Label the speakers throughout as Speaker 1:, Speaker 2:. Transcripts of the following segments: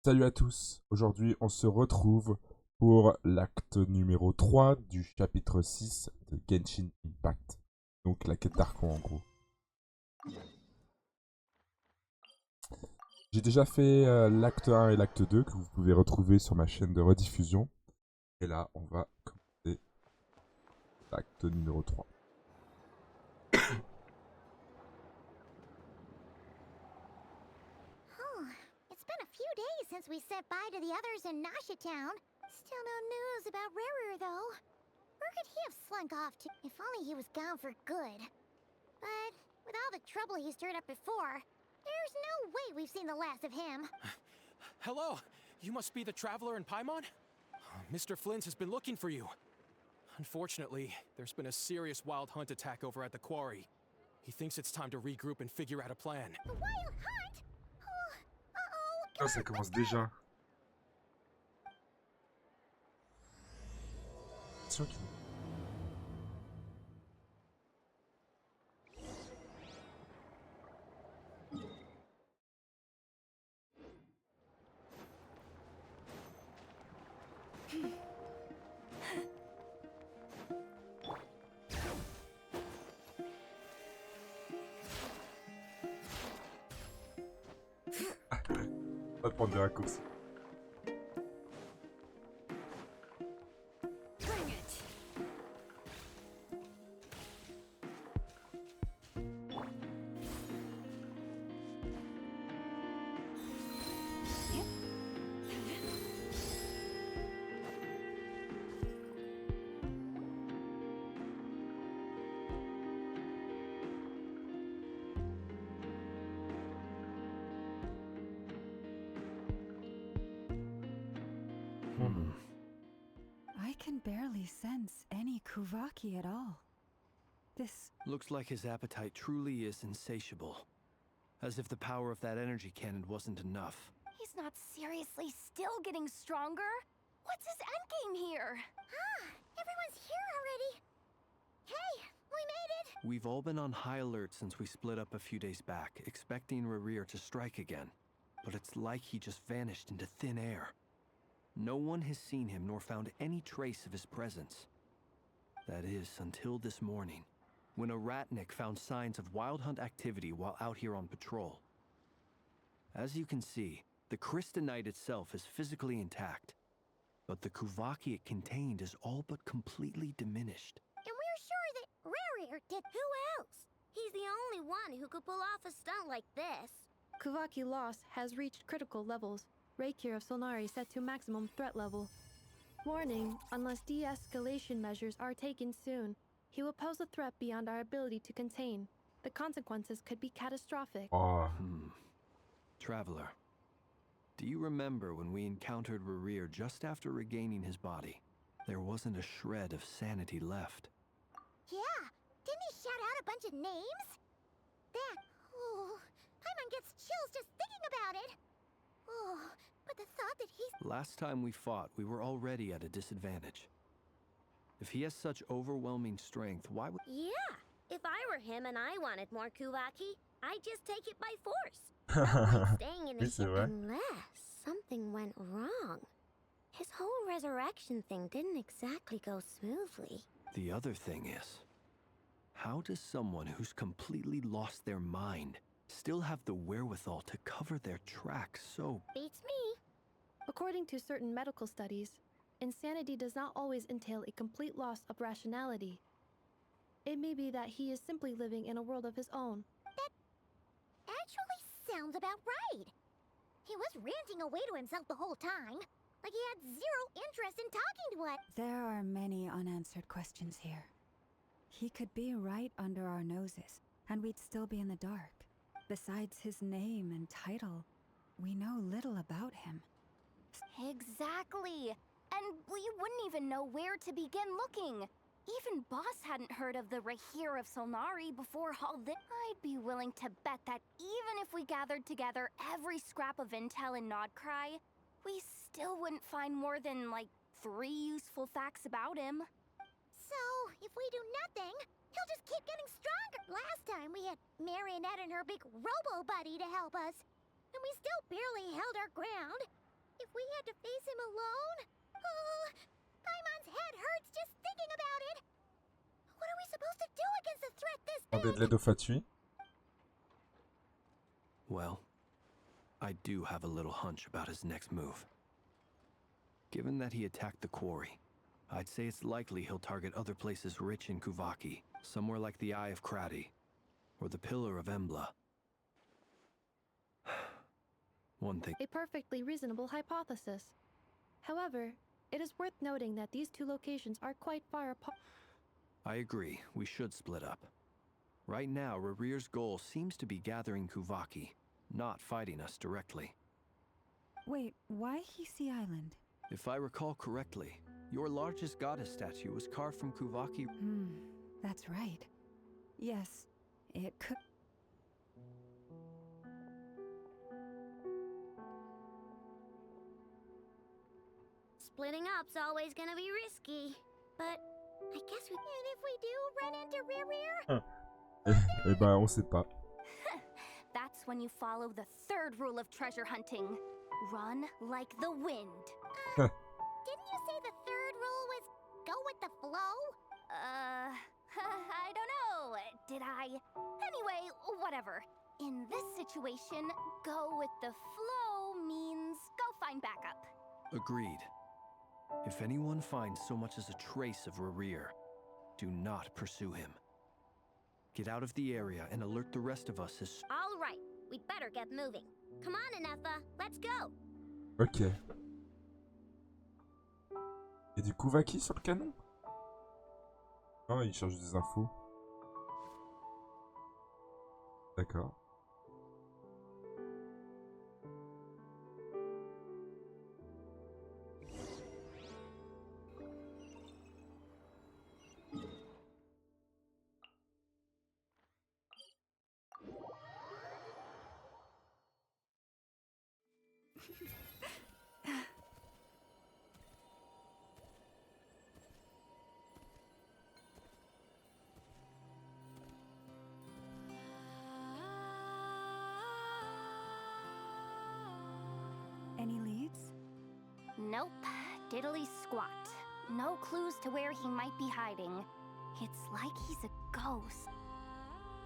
Speaker 1: Salut à tous, aujourd'hui on se retrouve pour l'acte numéro 3 du chapitre 6 de Genshin Impact. Donc la quête d'Archon en gros. J'ai déjà fait l'acte 1 et l'acte 2 que vous pouvez retrouver sur ma chaîne de rediffusion. Et là on va commencer l'acte numéro 3.
Speaker 2: Since we said bye to the others in Nasha Town. Still no news about Rarer, though. Where could he have slunk off to? If only he was gone for good. But with all the trouble he stirred up before, there's no way we've seen the last of him.
Speaker 3: Hello! You must be the traveler in Paimon? Mr. Flint has been looking for you. Unfortunately, there's been a serious wild hunt attack over at the quarry. He thinks it's time to regroup and figure out a plan.
Speaker 2: A wild hunt?
Speaker 1: Ah, ça commence déjà. Attention qu'il... Pas de prendre des raccourcis.
Speaker 4: I can barely sense any Kuvaki at all. This
Speaker 5: looks like his appetite truly is insatiable. As if the power of that energy cannon wasn't enough.
Speaker 2: He's not seriously still getting stronger? What's his endgame here? Everyone's here already. Hey, we made it!
Speaker 5: We've all been on high alert since we split up a few days back, expecting Rerir to strike again. But it's like he just vanished into thin air. No one has seen him nor found any trace of his presence. That is, until this morning, when a ratnik found signs of wild hunt activity while out here on patrol. As you can see, the crystalline itself is physically intact, but the Kuvaki it contained is all but completely diminished.
Speaker 2: And we're sure that Rarir did. Who else? He's the only one who could pull off a stunt like this.
Speaker 6: Kuvaki loss has reached critical levels. Reiki of Solnari set to maximum threat level. Warning, unless de-escalation measures are taken soon, he will pose a threat beyond our ability to contain. The consequences could be catastrophic.
Speaker 5: Traveler, do you remember when we encountered Rerir just after regaining his body? There wasn't a shred of sanity left.
Speaker 2: Yeah, didn't he shout out a bunch of names? Paimon gets chills just thinking about it. Oh, but the thought that he's...
Speaker 5: Last time we fought, we were already at a disadvantage. If he has such overwhelming strength, why would...
Speaker 2: Yeah, if I were him and I wanted more Kuvaki, I'd just take it by force. No point staying in the ship unless something went wrong. His whole resurrection thing didn't exactly go smoothly.
Speaker 5: The other thing is, how does someone who's completely lost their mind still have the wherewithal to cover their tracks so...
Speaker 2: Beats me.
Speaker 6: According to certain medical studies, insanity does not always entail a complete loss of rationality. It may be that he is simply living in a world of his own.
Speaker 2: That actually sounds about right. He was ranting away to himself the whole time, like he had zero interest in talking to us.
Speaker 4: there are many unanswered questions here. He could be right under our noses, and we'd still be in the dark. Besides his name and title, we know little about him.
Speaker 2: Exactly. And we wouldn't even know where to begin looking. Even Boss hadn't heard of the Rerir of Solnari before all this. I'd be willing to bet that even if we gathered together every scrap of intel in Krai, we still wouldn't find more than, like, 3 useful facts about him. So, if we do nothing, he'll just keep getting stronger. Last time we had Marionette and her big robo-buddy to help us, and we still barely held our ground. we had to face him alone? Oh, Paimon's head hurts just thinking about it. What are we supposed to do against a threat this
Speaker 1: Demander de
Speaker 2: big?
Speaker 1: l'aide au Fatui.
Speaker 5: Well, I do have a little hunch about his next move. Given that he attacked the quarry, I'd say it's likely he'll target other places rich in Kuvaki, somewhere like the Eye of Krai, or the Pillar of Embla. One thing.
Speaker 6: A perfectly reasonable hypothesis. However, it is worth noting that these two locations are quite far apart.
Speaker 5: I agree, we should split up. Right now, Rarir's goal seems to be gathering Kuvaki, not fighting us directly.
Speaker 4: Wait, why Hisi Island?
Speaker 5: If I recall correctly, your largest goddess statue was carved from Kuvaki.
Speaker 4: That's right. Yes, it could.
Speaker 2: Splitting up's always gonna be risky, but I guess we. And if we do run into Rear,
Speaker 1: Eh ben, on sait pas.
Speaker 2: that's when you follow the third rule of treasure hunting: run like the wind. Didn't you say the third rule was go with the flow? I don't know. Did I? Anyway, whatever. In this situation, go with the flow means go find backup.
Speaker 5: Agreed. If anyone finds so much as a trace of Rarir, do not pursue him. Get out of the area and alert the rest of us as...
Speaker 2: All right, we'd better get moving. Come on, Inefa, let's go.
Speaker 1: Ok. Et du Kuvaki sur le canon? Non, il cherche des infos. D'accord.
Speaker 4: Any leads?
Speaker 2: Nope, diddly squat. No clues to where he might be hiding. It's like he's a ghost.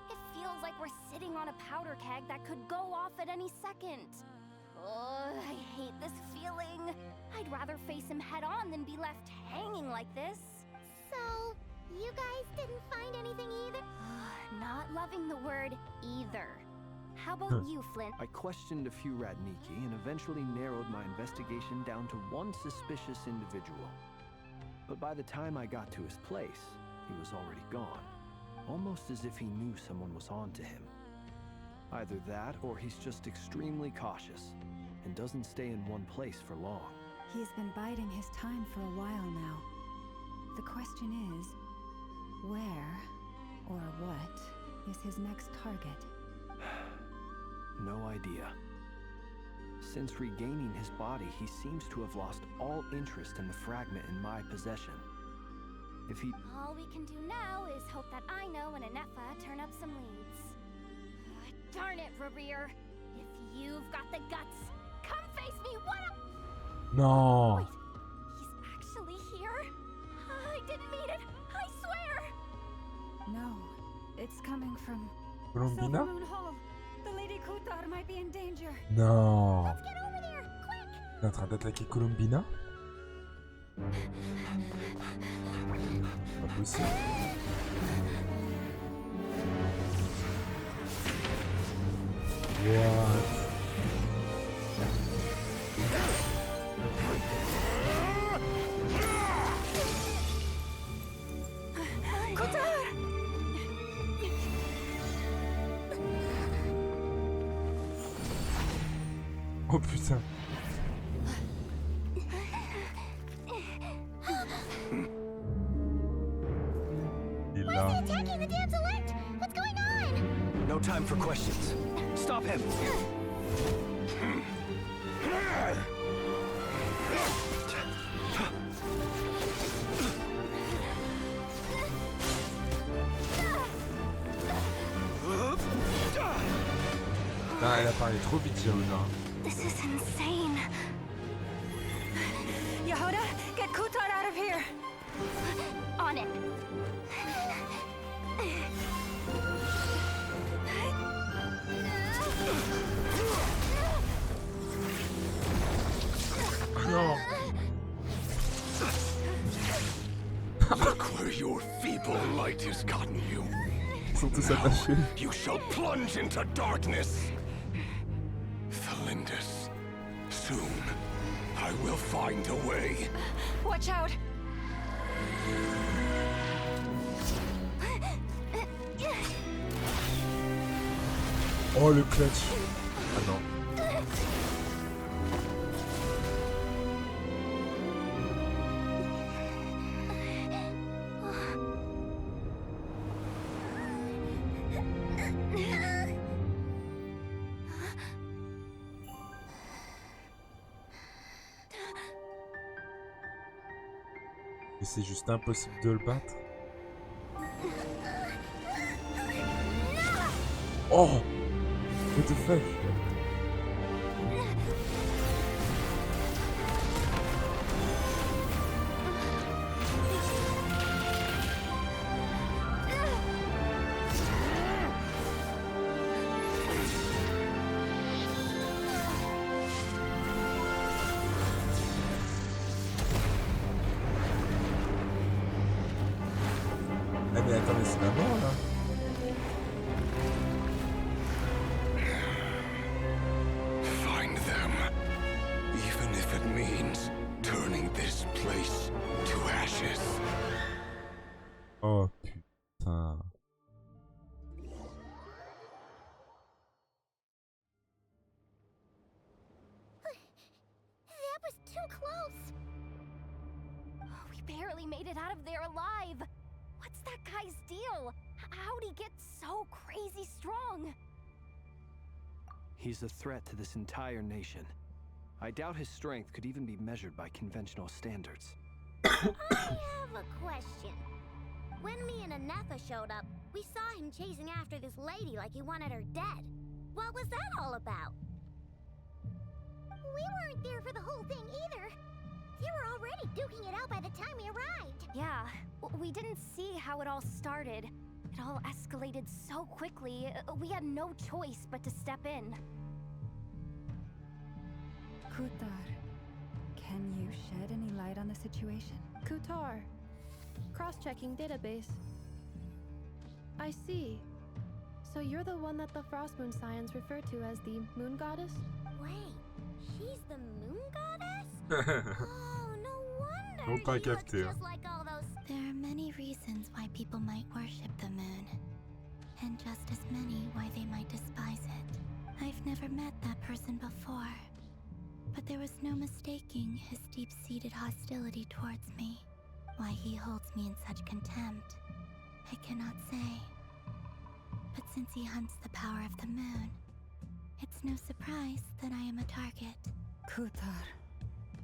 Speaker 2: It feels like we're sitting on a powder keg that could go off at any second. Ugh, I hate this feeling. I'd rather face him head on than be left hanging like this. So, you guys didn't find anything either? Not loving the word either. How about you, Flint?
Speaker 5: I questioned a few Radniki and eventually narrowed my investigation down to one suspicious individual. But by the time I got to his place, he was already gone. Almost as if he knew someone was on to him. Either that, or he's just extremely cautious and doesn't stay in one place for long.
Speaker 4: He's been biding his time for a while now. The question is, where or what is his next target?
Speaker 5: No idea. Since regaining his body, he seems to have lost all interest in the fragment in my possession. If he...
Speaker 2: All we can do now is hope that I know and Inefa turn up some leads. Darn it, Rarir. If you've got the guts, come face me, what up?
Speaker 1: Non.
Speaker 2: Wait, he's actually here? I didn't mean it, I swear!
Speaker 4: No, it's coming from
Speaker 1: Colombina?
Speaker 4: Silver Moon Hall. The Lady Kutar might be in danger.
Speaker 1: Non.
Speaker 2: Let's get over there, quick!
Speaker 1: Il est en train d'attaquer Colombina? Pas possible. What? Oh putain. Il est là.
Speaker 2: Attacking the damn select! What's going on?
Speaker 5: No time for questions. Stop him!
Speaker 1: Ah, elle a parlé trop vite, Yona.
Speaker 2: This is insane.
Speaker 4: Yehuda, get Kutar out of here!
Speaker 2: On it.
Speaker 1: Non.
Speaker 7: Look where your feeble light has gotten you.
Speaker 1: Ils sont tous attachés.
Speaker 7: You shall plunge into darkness. Thalindus, soon I will find a way.
Speaker 4: Watch out!
Speaker 1: Oh le clutch. Ah non. Et c'est juste impossible de le battre. Oh! What the fuck? Ah mais attends, mais c'est la mort là.
Speaker 7: Find them, even if it means turning this place to ashes.
Speaker 1: Oh putain.
Speaker 2: That was too close. We barely made it out of there alive. What's that guy's deal? How'd he get so crazy strong?
Speaker 5: He's a threat to this entire nation. I doubt his strength could even be measured by conventional standards.
Speaker 8: I have a question. When me and Anetha showed up, we saw him chasing after this lady like he wanted her dead. What was that all about?
Speaker 2: We weren't there for the whole thing either. They were already duking it out by the time we arrived. Yeah, we didn't see how it all started. It all escalated so quickly, we had no choice but to step in.
Speaker 4: Kutar, can you shed any light on the situation?
Speaker 6: Kutar. Cross-checking database. I see. So you're the one that the Frost Moon Scions refer to as the Moon Goddess?
Speaker 8: Wait, she's the Moon Goddess? Oh, no wonder.
Speaker 1: Non pas
Speaker 8: She looks
Speaker 1: capté.
Speaker 8: just like all those.
Speaker 9: There are many reasons why people might worship the moon, and just as many why they might despise it. I've never met that person before, but there was no mistaking his deep-seated hostility towards me. Why he holds me in such contempt, I cannot say. But since he hunts the power of the moon, it's no surprise that I am a target.
Speaker 4: Kutar.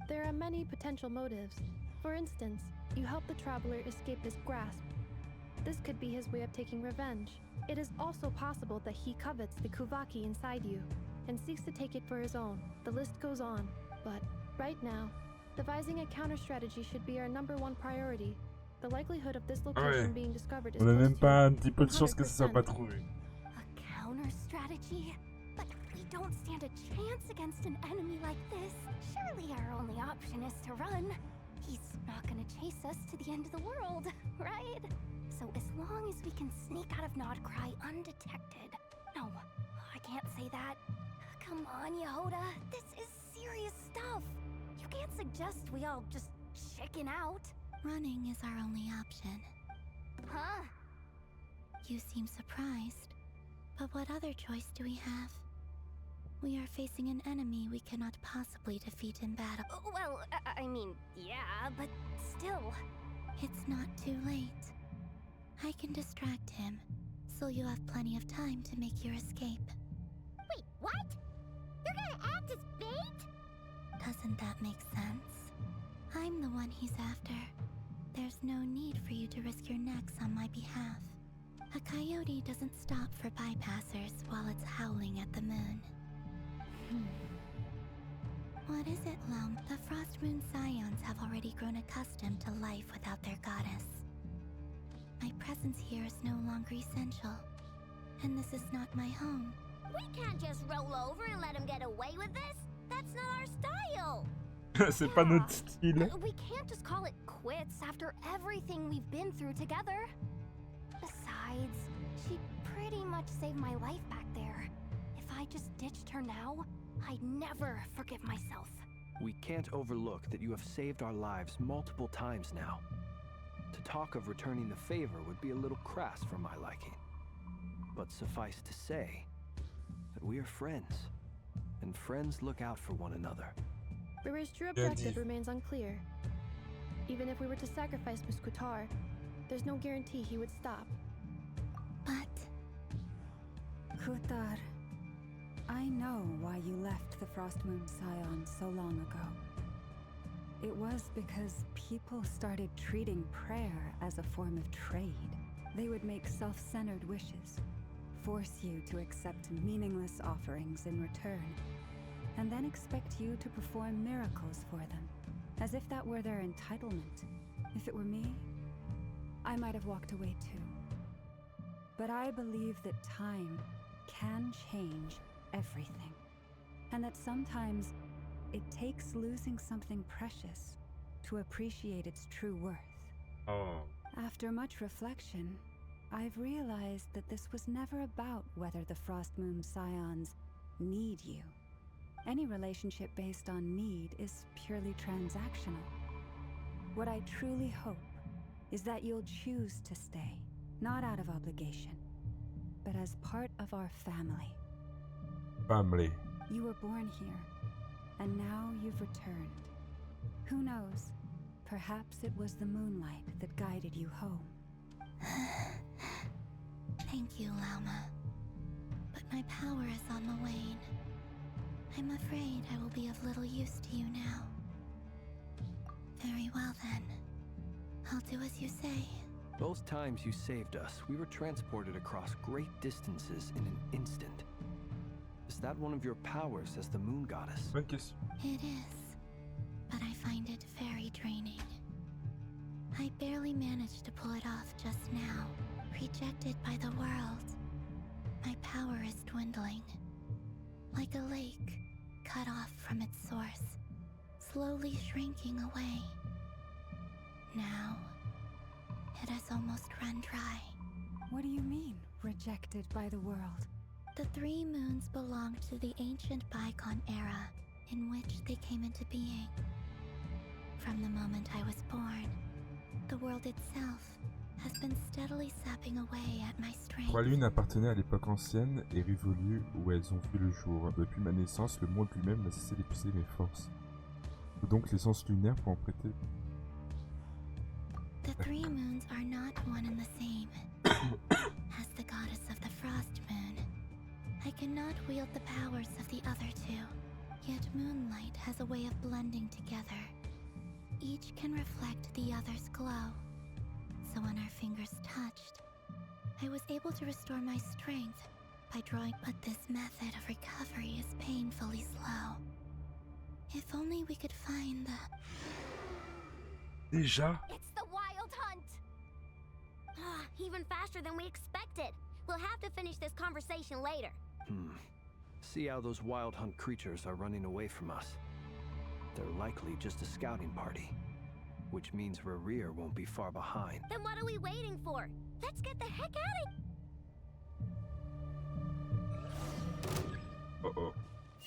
Speaker 6: There are many potential motives. For instance, you help the traveler escape his grasp. This could be his way of taking revenge. It is also possible that he covets the Kuvaki inside you and seeks to take it for his own. The list goes on, but right now, devising a counter strategy should be our #1 priority. The likelihood of this location
Speaker 1: Ouais.
Speaker 6: being discovered is
Speaker 1: On a
Speaker 6: close
Speaker 1: même
Speaker 6: to
Speaker 1: pas un petit peu de chance que ça soit
Speaker 6: 100%.
Speaker 1: pas trouvé.
Speaker 2: A counter strategy? But we don't stand a chance against an enemy like this. Surely our only option is to run. He's not gonna chase us to the end of the world, right? So as long as we can sneak out of Krai undetected. No, I can't say that. Come on, Yehuda. This is serious stuff. You can't suggest we all just chicken out.
Speaker 9: Running is our only option.
Speaker 2: Huh?
Speaker 9: You seem surprised, but what other choice do we have? We are facing an enemy we cannot possibly defeat in battle.
Speaker 2: Well, I mean, yeah, but still.
Speaker 9: It's not too late. I can distract him, so you'll have plenty of time to make your escape.
Speaker 8: Wait, what? You're gonna act as bait?
Speaker 9: Doesn't that make sense? I'm the one he's after. There's no need for you to risk your necks on my behalf. A coyote doesn't stop for bypassers while it's howling at the moon. What is it, Lum? The Frost Moon Scions have already grown accustomed to life without their goddess. My presence here is no longer essential, and this is not my home.
Speaker 8: We can't just roll over and let him get away with this. That's not our style.
Speaker 1: C'est pas notre style.
Speaker 2: We can't just call it quits after everything we've been through together. Besides, she pretty much saved my life back there. If I just ditched her now, I'd never forgive myself.
Speaker 5: We can't overlook that you have saved our lives multiple times now. To talk of returning the favor would be a little crass for my liking. But suffice to say that we are friends, and friends look out for one another.
Speaker 6: Riri's true objective remains unclear. Even if we were to sacrifice Muskutar, there's no guarantee he would stop.
Speaker 9: But
Speaker 4: Kutar, I know why you left the Frost Moon Scions so long ago. It was because people started treating prayer as a form of trade. They would make self-centered wishes, force you to accept meaningless offerings in return, and then expect you to perform miracles for them, as if that were their entitlement. If it were me, I might have walked away too. But I believe that time can change everything, and that sometimes it takes losing something precious to appreciate its true worth.
Speaker 1: Oh.
Speaker 4: After much reflection, I've realized that this was never about whether the Frost Moon Scions need you. Any relationship based on need is purely transactional. What I truly hope is that you'll choose to stay, not out of obligation, but as part of our family.
Speaker 1: Family.
Speaker 4: You were born here, and now you've returned. Who knows? Perhaps it was the moonlight that guided you home.
Speaker 9: thank you, Lauma. But my power is on the wane. I'm afraid I will be of little use to you now. Very well then. I'll do as you say.
Speaker 5: Both times you saved us, we were transported across great distances in an instant. Is that one of your powers as the moon goddess?
Speaker 1: Bonne question.
Speaker 9: It is, but I find it very draining. I barely managed to pull it off just now, rejected by the world. My power is dwindling. Like a lake, cut off from its source, slowly shrinking away. Now, it has almost run dry.
Speaker 4: What do you mean, rejected by the world?
Speaker 9: The 3 moons belonged to the ancient bygone era in which they came into being. From the moment I was born, the world itself has been steadily sapping away at my strength.
Speaker 1: 3 lunes appartenaient à l'époque ancienne et révolue où elles ont vu le jour. Depuis ma naissance, le monde lui-même n'a cessé d'épuiser mes forces. Faut donc l'essence lunaire pour en prêter.
Speaker 9: The 3 moons are not one and the same. As the goddess of the Frost Moon, I cannot wield the powers of the other 2. Yet moonlight has a way of blending together. Each can reflect the other's glow. So when our fingers touched, I was able to restore my strength by drawing. But this method of recovery is painfully slow. If only we could find the...
Speaker 1: Déjà?
Speaker 2: It's the wild hunt!
Speaker 8: Even faster than we expected. We'll have to finish this conversation later.
Speaker 5: See how those wild hunt creatures are running away from us. They're likely just a scouting party, which means Rerir won't be far behind.
Speaker 8: Then what are we waiting for? Let's get the heck out of...
Speaker 1: Uh-oh.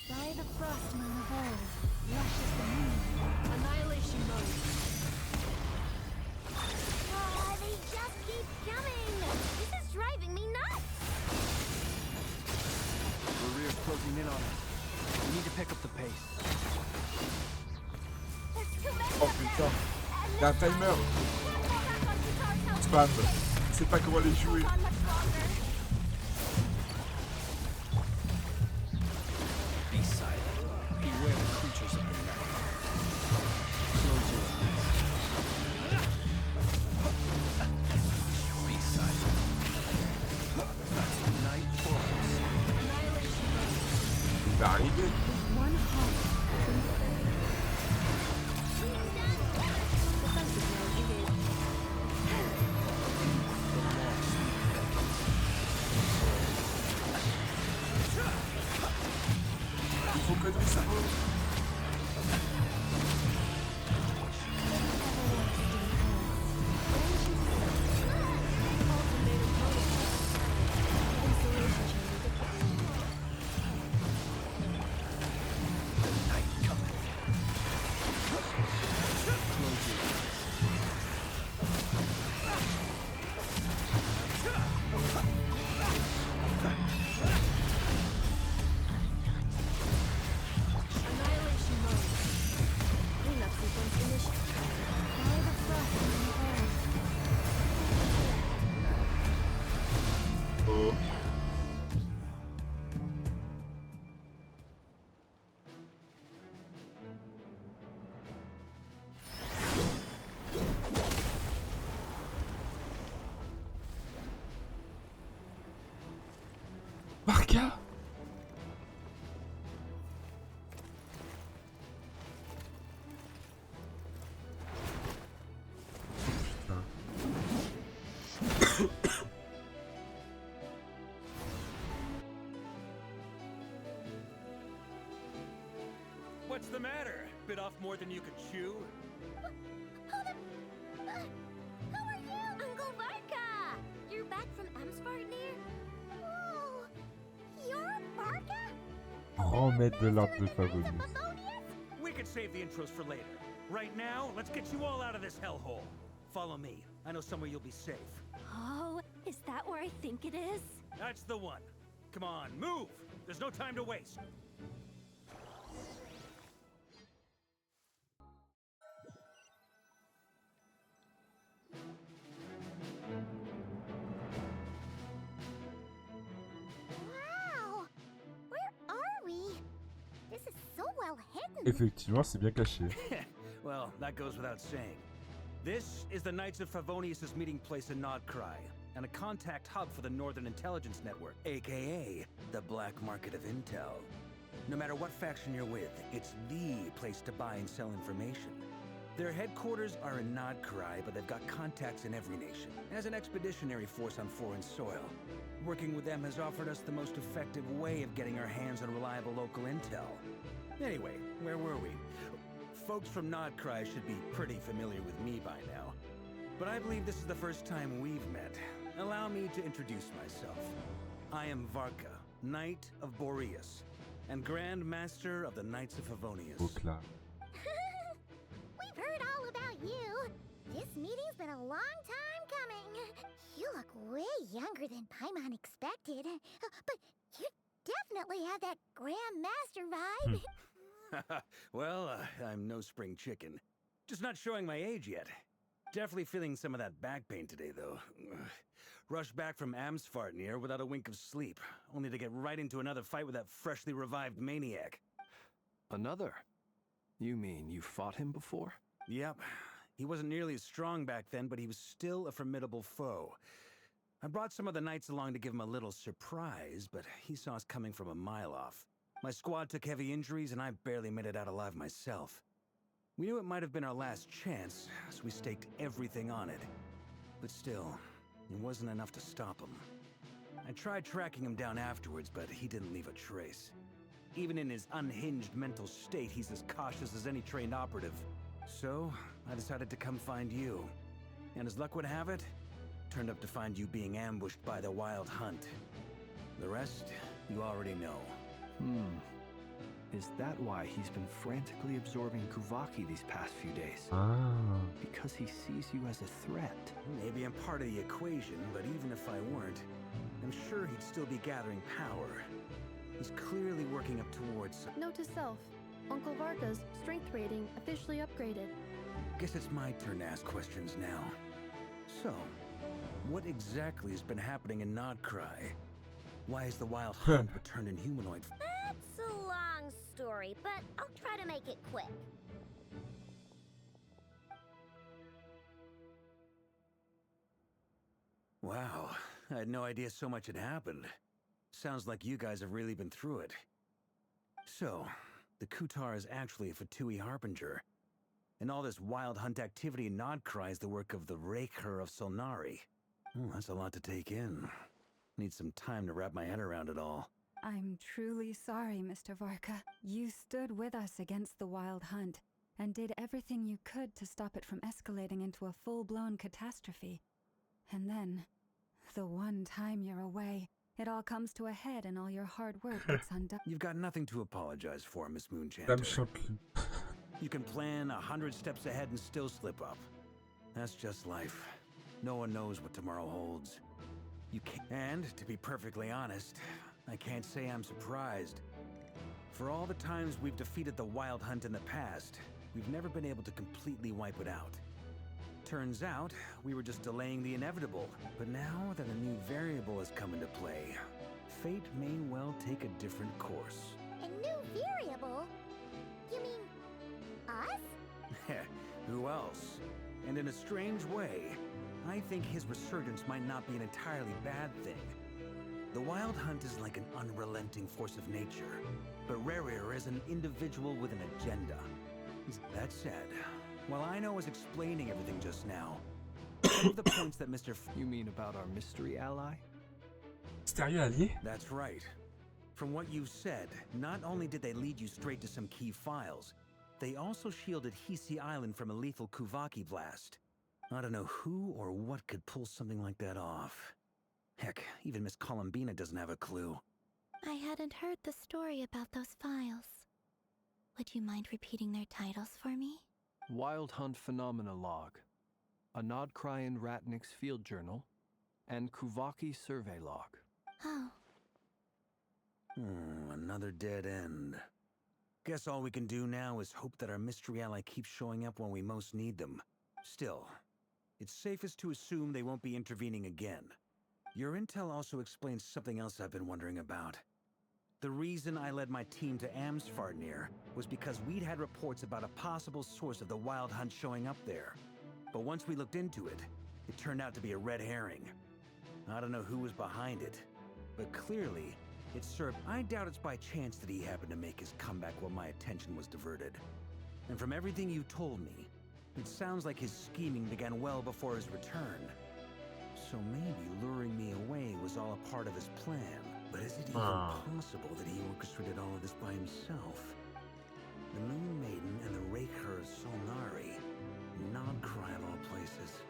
Speaker 4: By the Frost Moon of old, rushes the moon.
Speaker 6: Annihilation mode.
Speaker 8: They just keep coming! This is driving me nuts!
Speaker 5: Rerir's closing in on us. We need to pick up the pace.
Speaker 2: There's too many
Speaker 1: Oh
Speaker 2: of them!
Speaker 1: putain.
Speaker 2: And
Speaker 1: Il y a un
Speaker 2: this time,
Speaker 1: timer.
Speaker 2: can't fall back on Kutar's help.
Speaker 1: Spam. Je sais pas comment les jouer.
Speaker 2: Hold on much longer.
Speaker 3: Be silent. Beware the creatures of the night. Close your eyes. Be silent. Night falls.
Speaker 1: Il va arriver.
Speaker 4: With one heart,
Speaker 1: Varka?
Speaker 10: What's the matter? Bit off more than you could chew?
Speaker 8: Who are you? Uncle Varka! You're back from Amsfartnir? Whoa! You're Varka?
Speaker 1: Grand maître de l'art de Favonius.
Speaker 10: We could save the intros for later. Right now, let's get you all out of this hellhole. Follow me. I know somewhere you'll be safe.
Speaker 2: Oh, is that where I think it is?
Speaker 10: That's the one. Come on, move! There's no time to waste.
Speaker 8: Wow! Where are we? This is so well hidden.
Speaker 1: Effectivement, c'est bien caché.
Speaker 10: Well, that goes without saying. This is the Knights of Favonius' meeting place in Krai, and a contact hub for the Northern Intelligence Network, aka the Black Market of Intel. No matter what faction you're with, it's the place to buy and sell information. Their headquarters are in Krai, but they've got contacts in every nation, as an expeditionary force on foreign soil. Working with them has offered us the most effective way of getting our hands on reliable local intel. Anyway, where were we? Folks from Krai should be pretty familiar with me by now. But I believe this is the first time we've met. Allow me to introduce myself. I am Varka, Knight of Boreas, and Grand Master of the Knights of Favonius.
Speaker 1: Aucla.
Speaker 8: We've heard all about you. This meeting's been a long time coming. You look way younger than Paimon expected. But you definitely have that Grand Master vibe.
Speaker 10: Well, I'm no spring chicken. Just not showing my age yet. Definitely feeling some of that back pain today, though. Rushed back from Amsfartnir without a wink of sleep, only to get right into another fight with that freshly revived maniac.
Speaker 5: Another? You mean you fought him before?
Speaker 10: Yep. He wasn't nearly as strong back then, but he was still a formidable foe. I brought some of the knights along to give him a little surprise, but he saw us coming from a mile off. My squad took heavy injuries, and I barely made it out alive myself. We knew it might have been our last chance, so we staked everything on it. But still, it wasn't enough to stop him. I tried tracking him down afterwards, but he didn't leave a trace. Even in his unhinged mental state, he's as cautious as any trained operative. So, I decided to come find you. And as luck would have it, turned up to find you being ambushed by the Wild Hunt. The rest, you already know.
Speaker 5: Is that why he's been frantically absorbing Kuvaki these past few days?
Speaker 1: Ah.
Speaker 5: Because he sees you as a threat.
Speaker 10: Maybe I'm part of the equation, but even if I weren't, I'm sure he'd still be gathering power. He's clearly working up towards...
Speaker 6: Note to self, Uncle Varka's strength rating officially upgraded.
Speaker 10: Guess it's my turn to ask questions now. So, what exactly has been happening in Krai? Why is the Wild Hunt returned in humanoid?
Speaker 8: That's a long story, but I'll try to make it quick.
Speaker 10: Wow, I had no idea so much had happened. Sounds like you guys have really been through it. So, the Kutar is actually a Fatui Harbinger. And all this Wild Hunt activity in Krai is the work of the Raker of Solnari. That's a lot to take in. Need some time to wrap my head around it all.
Speaker 4: I'm truly sorry, Mr. Varka. You stood with us against the Wild Hunt and did everything you could to stop it from escalating into a full-blown catastrophe. And then, the one time you're away, it all comes to a head and all your hard work gets undone.
Speaker 10: You've got nothing to apologize for, Miss
Speaker 1: Dame
Speaker 10: Moonchanter.
Speaker 1: Chanteloup.
Speaker 10: You can plan 100 steps ahead and still slip up. That's just life. No one knows what tomorrow holds. You can't. And, to be perfectly honest, I can't say I'm surprised. For all the times we've defeated the Wild Hunt in the past, we've never been able to completely wipe it out. Turns out, we were just delaying the inevitable. But now that a new variable has come into play, fate may well take a different course.
Speaker 8: A new variable? You mean us?
Speaker 10: Who else? And in a strange way, I think his resurgence might not be an entirely bad thing. The Wild Hunt is like an unrelenting force of nature, but Rerir is an individual with an agenda. That said, while I know I was explaining everything just now, some of the points that Mr.
Speaker 5: You mean about our mystery ally?
Speaker 1: Mystérieux allié?
Speaker 10: That's right. From what you've said, not only did they lead you straight to some key files, they also shielded Hisi Island from a lethal Kuvaki blast. I don't know who or what could pull something like that off. Heck, even Miss Columbina doesn't have a clue.
Speaker 9: I hadn't heard the story about those files. Would you mind repeating their titles for me?
Speaker 5: Wild Hunt Phenomena Log, a Nodcrian Ratnik's Field Journal, and Kuvaki Survey Log.
Speaker 9: Oh.
Speaker 10: Another dead end. Guess all we can do now is hope that our mystery ally keeps showing up when we most need them. Still, it's safest to assume they won't be intervening again. Your intel also explains something else I've been wondering about. The reason I led my team to Amsfarnir was because we'd had reports about a possible source of the Wild Hunt showing up there. But once we looked into it, it turned out to be a red herring. I don't know who was behind it, but clearly, it served. I doubt it's by chance that he happened to make his comeback while my attention was diverted. And from everything you told me, it sounds like his scheming began well before his return. So maybe luring me away was all a part of his plan. But is it even possible that he orchestrated all of this by himself? The Moon Maiden and the Raker of Solnari. Nodcry of all places.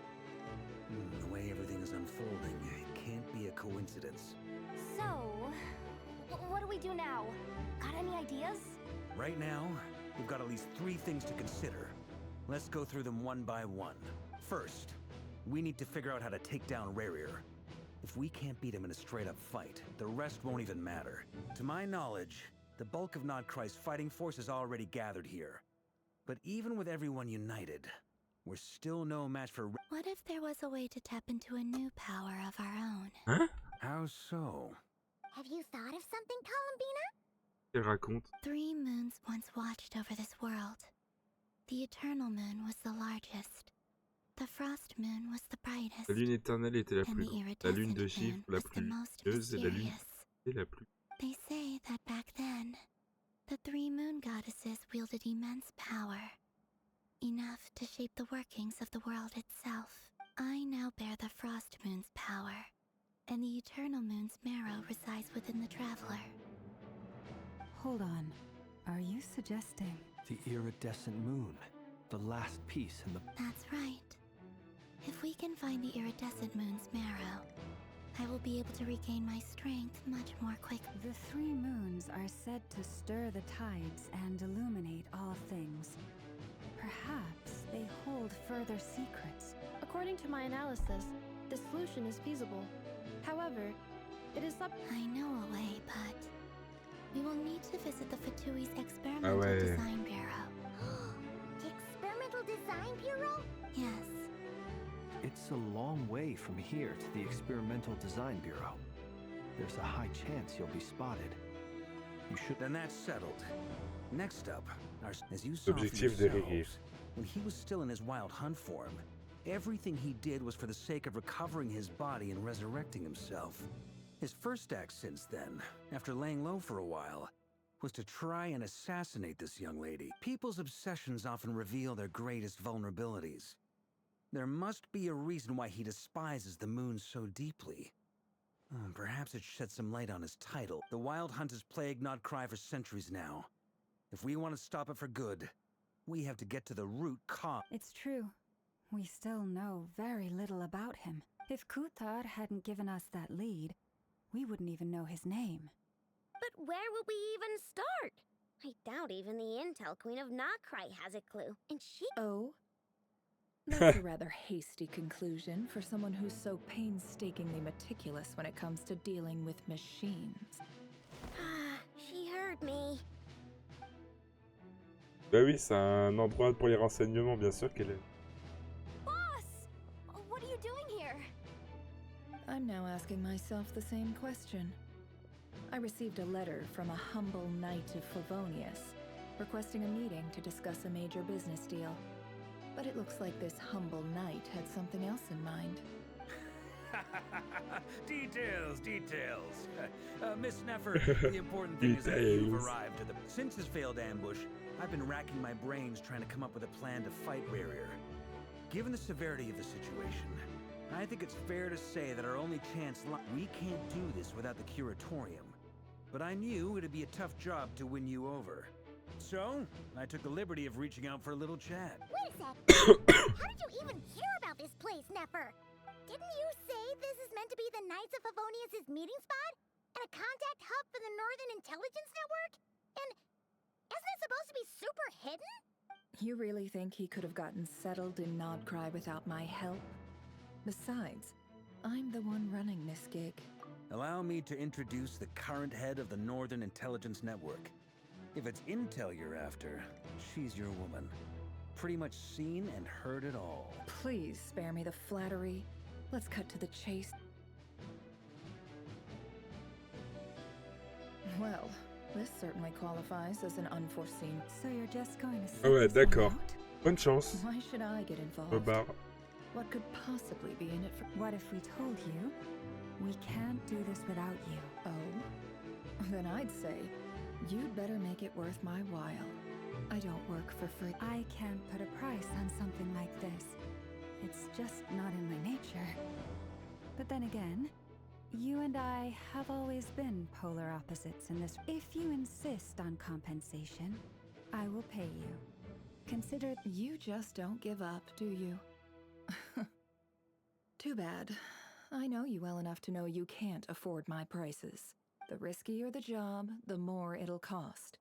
Speaker 10: The way everything is unfolding, it can't be a coincidence.
Speaker 2: So, what do we do now? Got any ideas?
Speaker 10: Right now, we've got at least 3 things to consider. Let's go through them one by one. First, we need to figure out how to take down Rerir. If we can't beat him in a straight-up fight, the rest won't even matter. To my knowledge, the bulk of Nodcry's fighting force is already gathered here. But even with everyone united, we're still no match for...
Speaker 9: What if there was a way to tap into a new power of our own?
Speaker 1: Hein?
Speaker 10: How so?
Speaker 8: Have you thought of something, Columbina?
Speaker 1: Elle raconte.
Speaker 9: 3 moons once watched over this world. The Eternal Moon was the largest. The Frost Moon was the brightest.
Speaker 1: La lune éternelle était la
Speaker 9: And
Speaker 1: plus
Speaker 9: the
Speaker 1: grande. La lune de
Speaker 9: iridescent
Speaker 1: givre
Speaker 9: moon
Speaker 1: la
Speaker 9: was the
Speaker 1: plus
Speaker 9: most
Speaker 1: lumineuse et la lune
Speaker 9: mysterious.
Speaker 1: est la plus...
Speaker 9: They say that back then, the 3 moon goddesses wielded immense power. Enough to shape the workings of the world itself. I now bear the Frost Moon's power, and the Eternal Moon's marrow resides within the Traveler.
Speaker 4: Hold on. Are you suggesting?
Speaker 5: The iridescent moon, the last piece in the...
Speaker 9: That's right. If we can find the iridescent moon's marrow, I will be able to regain my strength much more quickly.
Speaker 4: The 3 moons are said to stir the tides and illuminate all things. Perhaps they hold further secrets.
Speaker 6: According to my analysis, the solution is feasible. However, it is up.
Speaker 9: I know a way, but we will need to visit the Fatui's Experimental
Speaker 1: ouais.
Speaker 9: Design Bureau.
Speaker 8: The Experimental Design Bureau?
Speaker 9: Yes.
Speaker 5: It's a long way from here to the Experimental Design Bureau. There's a high chance you'll be spotted. You should...
Speaker 10: Then that's settled. Next up, as you saw for
Speaker 1: L'objectif de Rerir.
Speaker 10: yourselves, when he was still in his Wild Hunt form, everything he did was for the sake of recovering his body and resurrecting himself. His first act since then, after laying low for a while, was to try and assassinate this young lady. People's obsessions often reveal their greatest vulnerabilities. There must be a reason why he despises the moon so deeply. Perhaps it sheds some light on his title. The Wild Hunt has plagued Nodcry for centuries now. If we want to stop it for good, we have to get to the root cause.
Speaker 4: It's true. We still know very little about him. If Kuthar hadn't given us that lead, we wouldn't even know his name.
Speaker 8: But where would we even start? I doubt even the Intel Queen of Nodcry has a clue. And she...
Speaker 11: Oh? That's a rather hasty conclusion for someone who's so painstakingly meticulous when it comes to dealing with machines.
Speaker 8: She heard me.
Speaker 1: Bah oui, c'est un endroit pour les renseignements, bien sûr qu'elle est.
Speaker 2: Boss! What are you doing here?
Speaker 11: I'm now asking myself the same question. I received a letter from a humble knight of Favonius, requesting a meeting to discuss a major business deal. But it looks like this humble knight had something else in mind.
Speaker 10: Details, details. Miss Neffer, the important thing is that you've arrived to the... Since his failed ambush, I've been racking my brains trying to come up with a plan to fight Rerir. Given the severity of the situation, I think it's fair to say that our only chance we can't do this without the curatorium. But I knew it'd be a tough job to win you over. So, I took the liberty of reaching out for a little chat.
Speaker 8: Wait a sec. How did you even hear about this place, Neffer? Didn't you say this is meant to be the Knights of Favonius' meeting spot? And a contact hub for the Northern Intelligence Network? And isn't it supposed to be super hidden?
Speaker 11: You really think he could have gotten settled in Nodcry without my help? Besides, I'm the one running this gig.
Speaker 10: Allow me to introduce the current head of the Northern Intelligence Network. If it's intel you're after, she's your woman. Pretty much seen and heard it all.
Speaker 11: Please spare me the flattery. Let's cut to the chase. Well, this certainly qualifies as an unforeseen.
Speaker 4: So you're just going to sit
Speaker 1: Ah ouais,
Speaker 4: this one
Speaker 1: d'accord.
Speaker 4: out?
Speaker 1: Bonne chance.
Speaker 11: Why should I get involved?
Speaker 1: Au bar.
Speaker 11: What could possibly be in it for...
Speaker 4: What if we told you we can't do this without you?
Speaker 11: Oh? Then I'd say, you'd better make it worth my while. I don't work for free.
Speaker 4: I can't put a price on something like this. It's just not in my nature. But then again, you and I have always been polar opposites in this. If you insist on compensation, I will pay you. Consider...
Speaker 11: You just don't give up, do you? Too bad. I know you well enough to know you can't afford my prices. The riskier the job, the more it'll cost.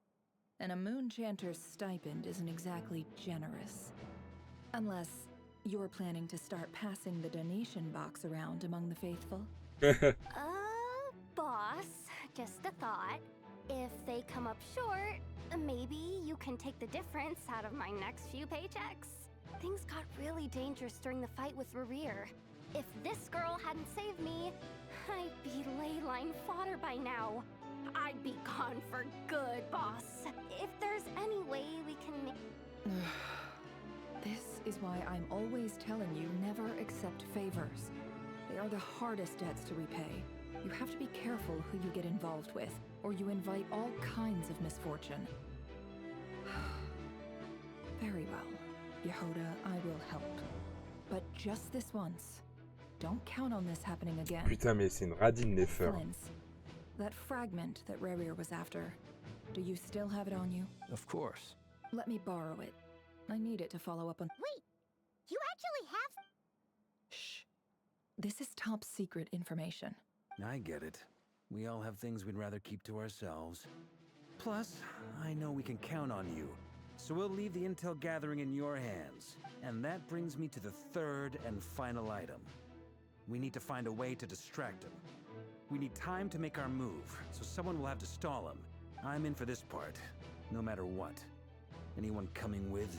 Speaker 11: And a Moonchanter's stipend isn't exactly generous. Unless you're planning to start passing the donation box around among the faithful.
Speaker 2: Boss, just a thought. If they come up short, maybe you can take the difference out of my next few paychecks. Things got really dangerous during the fight with Rerir. If this girl hadn't saved me, I'd be ley line fodder by now. I'd be gone for good, boss. If there's any way we can...
Speaker 11: This is why I'm always telling you never accept favors. They are the hardest debts to repay. You have to be careful who you get involved with, or you invite all kinds of misfortune. Very well, Yehoda, I will help. But just this once. Don't count on this happening again.
Speaker 1: Putain, mais c'est une radine, Neffer.
Speaker 11: Flins, that fragment that Rerir was after, do you still have it on you?
Speaker 5: Of course.
Speaker 11: Let me borrow it. I need it to follow up on...
Speaker 8: Wait, you actually have...
Speaker 11: Shh. This is top secret information.
Speaker 10: I get it. We all have things we'd rather keep to ourselves. Plus, I know we can count on you. So we'll leave the intel gathering in your hands. And that brings me to the third and final item. We need to find a way to distract him. We need time to make our move, so someone will have to stall him. I'm in for this part, no matter what. Anyone coming with?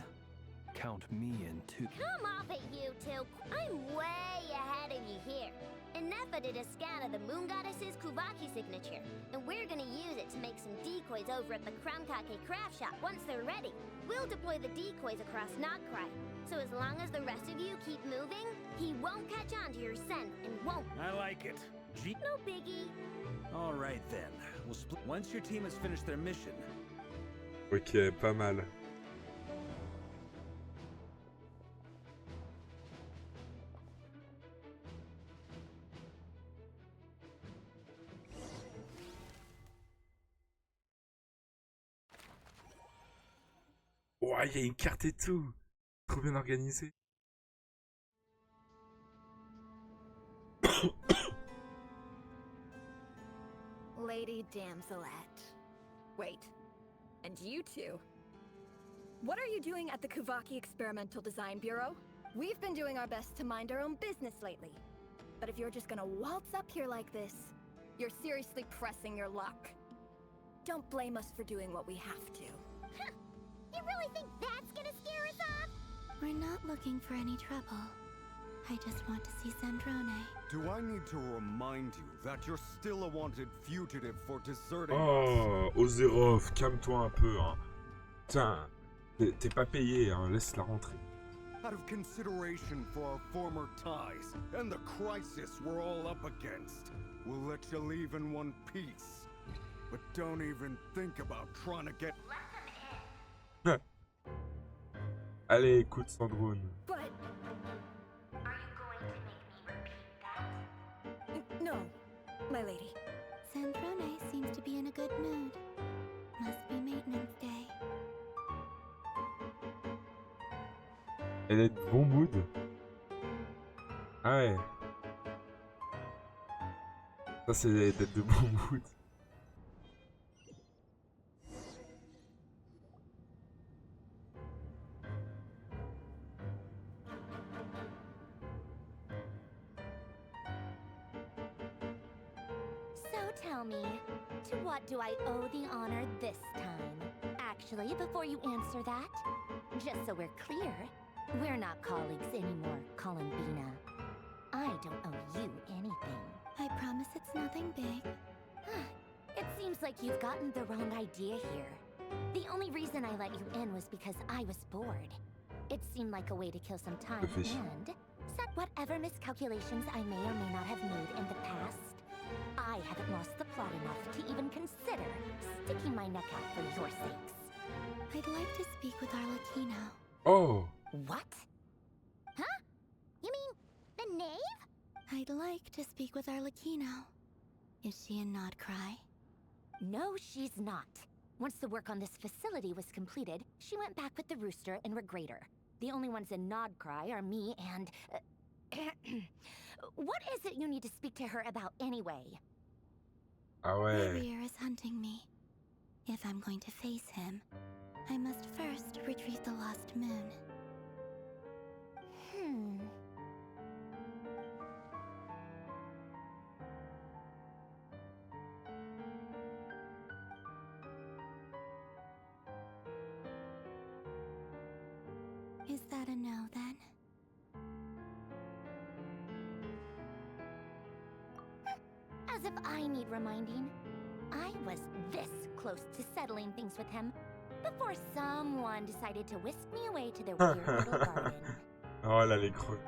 Speaker 5: Count me in too.
Speaker 8: Come off it, you two. I'm way ahead of you here. And Nefa did a scan of the Moon Goddess's Kuvaki signature, and we're gonna use it to make some decoys over at the Kramkake craft shop once they're ready. We'll deploy the decoys across Nodcry, so as long as the rest of you keep moving, he won't catch on to your scent and won't.
Speaker 10: I like it.
Speaker 8: No biggie.
Speaker 10: All right then. We'll split once your team has finished their mission.
Speaker 1: Ok, pas mal. Ouah, il y a une carte et tout. Trop bien organisé.
Speaker 12: Lady Damselette. Wait, and you two? What are you doing at the Kuvaki Experimental Design Bureau? We've been doing our best to mind our own business lately. But if you're just gonna waltz up here like this, you're seriously pressing your luck. Don't blame us for doing what we have to.
Speaker 8: Huh. You really think that's gonna scare us off?
Speaker 9: We're not looking for any trouble. I just want to see Zandrone.
Speaker 7: Do I need to remind you that you're still a wanted fugitive for deserting
Speaker 1: Oh, Ozerov, calme-toi un peu, hein. Putain, t'es pas payé, hein, laisse-la rentrer.
Speaker 7: out of consideration for our former ties and the crisis we're all up against. We'll let you leave in one piece. But don't even think about trying to get...
Speaker 1: Allez, écoute Sandrone.
Speaker 12: But...
Speaker 9: Are you going to make me repeat that?
Speaker 12: No, my lady.
Speaker 9: Sandrone seems to be in a good mood. Must be maintenance day.
Speaker 1: Elle est de bon mood. Ah ouais. Ça c'est d'être de bon mood.
Speaker 2: Tell me, to what do I owe the honor this time? Actually, before you answer that, just so we're clear, we're not colleagues anymore, Columbina. I don't owe you anything.
Speaker 9: I promise it's nothing big.
Speaker 2: It seems like you've gotten the wrong idea here. The only reason I let you in was because I was bored. It seemed like a way to kill some time and set whatever miscalculations I may or may not have made in the past. I haven't lost the plot enough to even consider sticking my neck out for your sakes.
Speaker 9: I'd like to speak with Arlecchino.
Speaker 1: Oh!
Speaker 2: What?
Speaker 8: Huh? You mean the knave?
Speaker 9: I'd like to speak with Arlecchino. Is she in Krai?
Speaker 2: No, she's not. Once the work on this facility was completed, she went back with the rooster and Regrator. The only ones in Krai are me and... What is it you need to speak to her about anyway?
Speaker 1: Ah ouais.
Speaker 9: Rear is hunting me. If I'm going to face him, I must first retrieve the lost moon. Is that a no, then?
Speaker 2: As if I need reminding. I was this close to settling things with him before someone decided to whisk me away to their weird little garden.
Speaker 1: Oh là, les creux.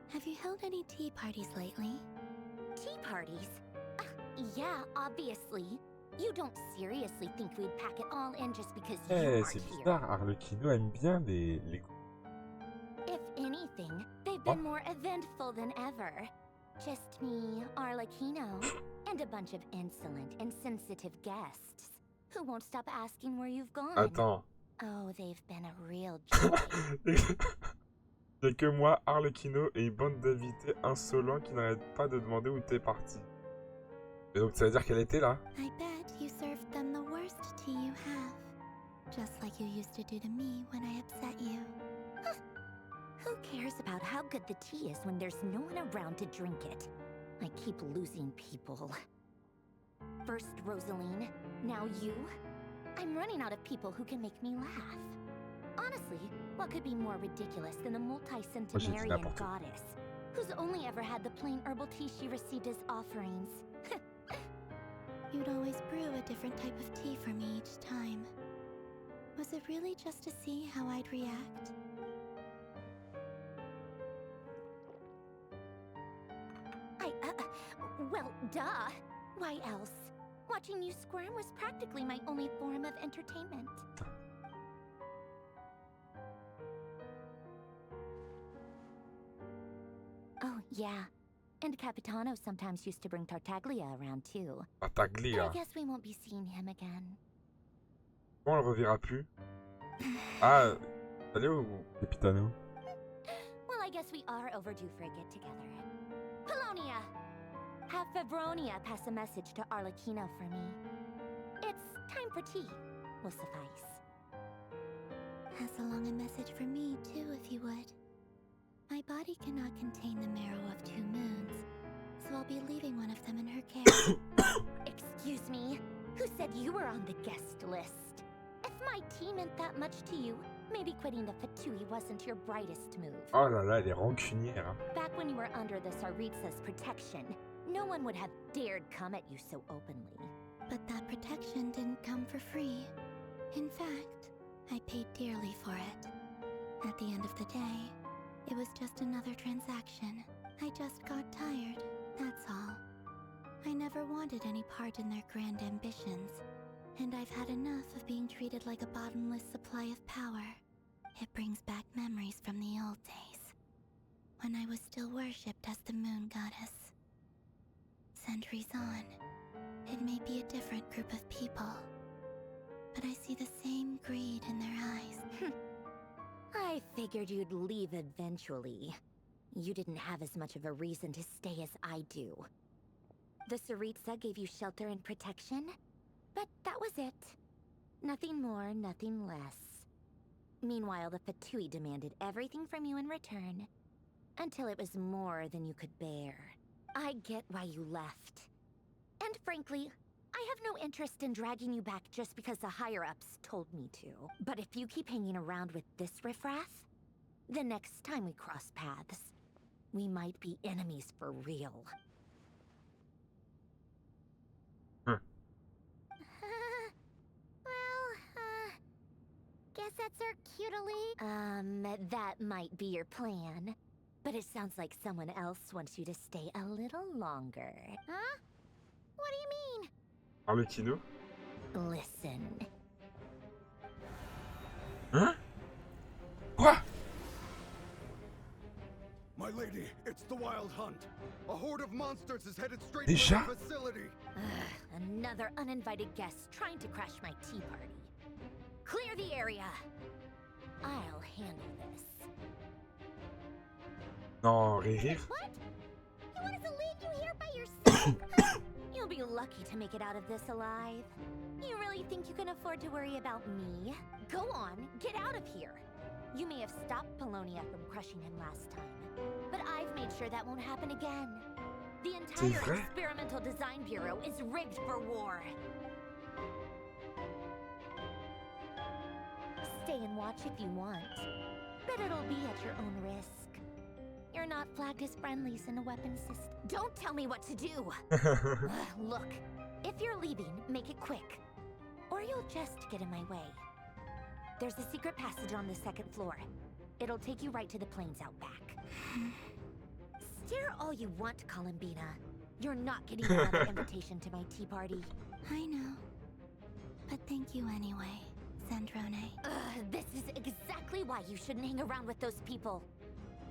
Speaker 9: Have you held any tea parties lately?
Speaker 2: Tea parties? Yeah, obviously. You don't seriously think we'd pack it all in just because you aren't
Speaker 1: C'est
Speaker 2: here.
Speaker 1: bizarre, Arlecchino aime bien les...
Speaker 2: If anything, they've been more eventful than ever. Just me, Arlecchino, and a bunch of insolent, insensitive guests who won't stop asking where you've gone.
Speaker 1: Attends.
Speaker 2: Oh, they've been a real joy.
Speaker 1: Y'a que moi, Arlecchino et une bande d'invités insolents qui n'arrêtent pas de demander où t'es parti. Et donc ça veut dire qu'elle était là?
Speaker 9: I bet you served them the worst tea you have. Just like you used to do to me when I upset you.
Speaker 2: Who cares about how good the tea is when there's no one around to drink it? I keep losing people. First Rosaline, now you. I'm running out of people who can make me laugh. Honestly, what could be more ridiculous than a multi-centenarian goddess who's only ever had the plain herbal tea she received as offerings?
Speaker 9: You'd always brew a different type of tea for me each time. Was it really just to see how I'd react?
Speaker 2: Well, duh. Why else? Watching you squirm was practically my only form of entertainment. Oh, yeah. And Capitano sometimes used to bring Tartaglia around too.
Speaker 1: Tartaglia.
Speaker 2: But I guess we won't be seeing him again.
Speaker 1: Bon, on le reverra plus. Ah, allez au Capitano.
Speaker 2: Well, I guess we are overdue for a get-together. Polonia! Have Febronia pass a message to Arlecchino for me. It's time for tea. Will suffice.
Speaker 9: Pass along a message for me, too, if you would. My body cannot contain the marrow of 2 moons, so I'll be leaving one of them in her care.
Speaker 2: Excuse me? Who said you were on the guest list? If my tea meant that much to you, maybe quitting the Fatui wasn't your brightest move.
Speaker 1: Oh là là, elle est rancunière. Hein.
Speaker 2: Back when you were under the Tsaritsa's protection, no one would have dared come at you so openly.
Speaker 9: But that protection didn't come for free. In fact, I paid dearly for it. At the end of the day, it was just another transaction. I just got tired, that's all. I never wanted any part in their grand ambitions, and I've had enough of being treated like a bottomless supply of power. It brings back memories from the old days, when I was still worshipped as the moon goddess. Centuries on, it may be a different group of people, but I see the same greed in their eyes.
Speaker 8: I figured you'd leave eventually. You didn't have as much of a reason to stay as I do. The Tsaritsa gave you shelter and protection, but that was it. Nothing more, nothing less. Meanwhile, the Fatui demanded everything from you in return, until it was more than you could bear. I get why you left. And frankly, I have no interest in dragging you back just because the higher-ups told me to. But if you keep hanging around with this riffraff, the next time we cross paths, we might be enemies for real.
Speaker 2: Guess that's our cutely.
Speaker 8: That might be your plan. But it sounds like someone else wants you to stay a little longer.
Speaker 2: Huh? What do you mean?
Speaker 1: Arlecchino?
Speaker 8: Listen.
Speaker 1: Hein? Quoi?
Speaker 7: My lady, it's the Wild Hunt. A horde of monsters is headed straight
Speaker 1: Déjà?
Speaker 7: for the facility.
Speaker 8: Another uninvited guest trying to crash my tea party. Clear the area. I'll handle this.
Speaker 1: Non, rire.
Speaker 8: What? You want us to leave you here by yourself? You'll be lucky to make it out of this alive. You really think you can afford to worry about me? Go on, get out of here. You may have stopped Polonia from crushing him last time, but I've made sure that won't happen again. The entire Experimental Design Bureau is rigged for war. Stay and watch if you want, but it'll be at your own risk. You're not flagged as friendlies in a weapons system. Don't tell me what to do! Look, if you're leaving, make it quick, or you'll just get in my way. There's a secret passage on the second floor. It'll take you right to the plains out back. Stare all you want, Columbina. You're not getting another invitation to my tea party.
Speaker 9: I know. But thank you anyway, Sandrone.
Speaker 8: This is exactly why you shouldn't hang around with those people.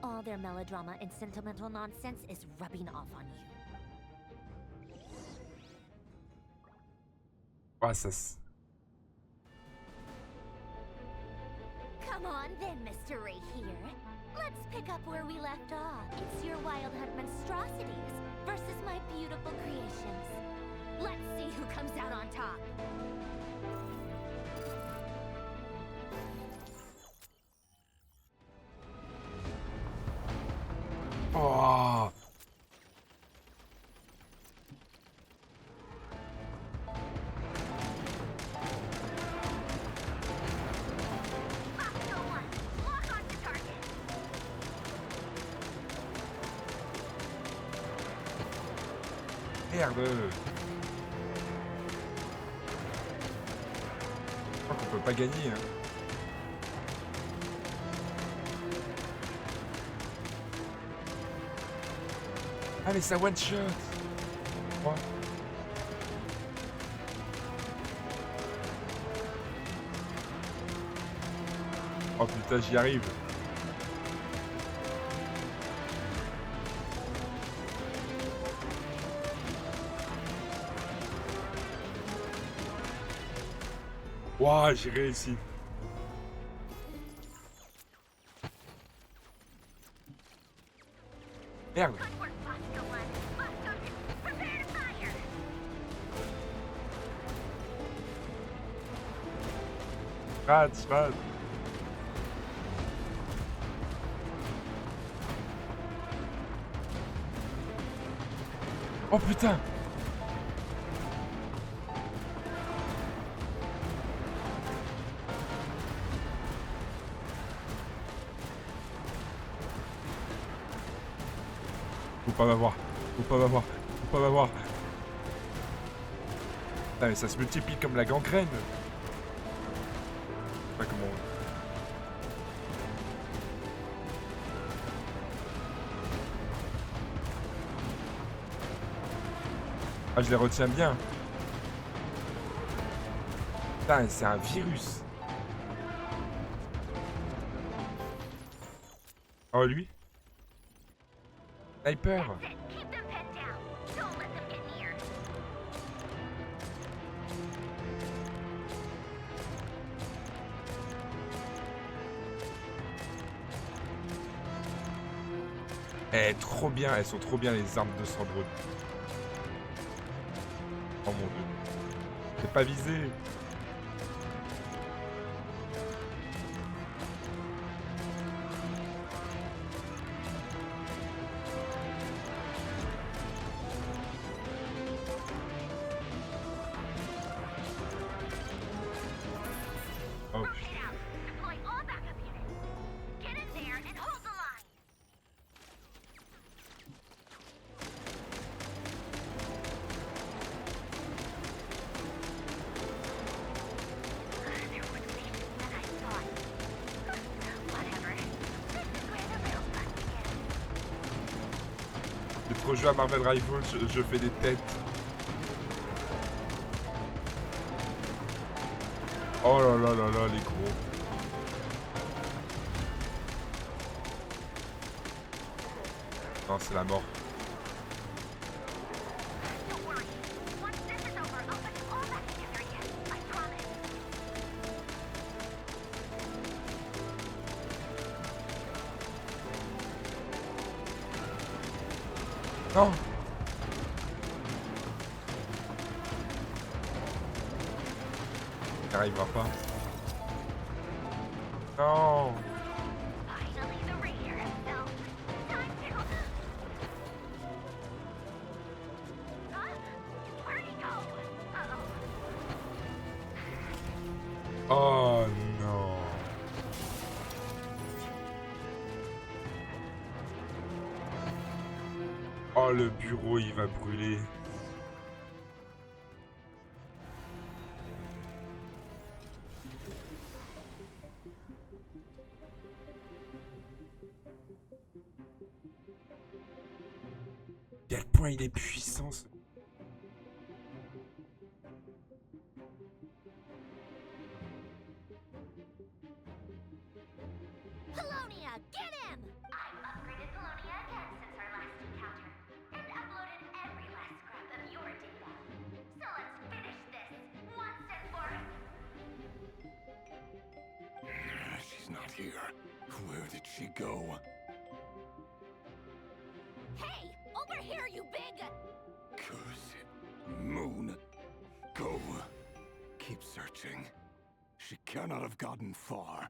Speaker 8: All their melodrama and sentimental nonsense is rubbing off on you.
Speaker 1: Graças.
Speaker 8: Come on then, Mr. Ray here. Let's pick up where we left off. It's your Wild Hunt monstrosities versus my beautiful creations. Let's see who comes out on top.
Speaker 1: Oh. Merde. Je crois qu'on peut pas gagner. Hein. Ah mais ça one shot. Oh. Oh putain, j'y arrive. Waouh, j'ai réussi. Merde. Rad. Oh putain. Faut pas m'avoir. Putain, mais ça se multiplie comme la gangrène. Je sais pas comment... Ah, je les retiens bien. Putain, c'est un virus. Oh, lui. Sniper. Eh, trop bien, elles sont trop bien les armes de sang brut. Oh mon dieu. C'est pas visé. Oh putain. J'ai trop joué à Marvel Rivals, je fais des têtes. Oh là là là là, les gros. Non, c'est la mort. Non. Ça n'arrivera pas. Non. Oh non. Oh, le bureau, il va brûler. À quel point il est puissant, ce...
Speaker 8: Polonia, get him! I've upgraded Polonia again since our last encounter, and uploaded every last scrap of your data. So let's finish this once and for all.
Speaker 7: She's not here. Where did she go?
Speaker 8: Hey, over here, you big...
Speaker 7: Curse it. Moon. Go. Keep searching. She cannot have gotten far.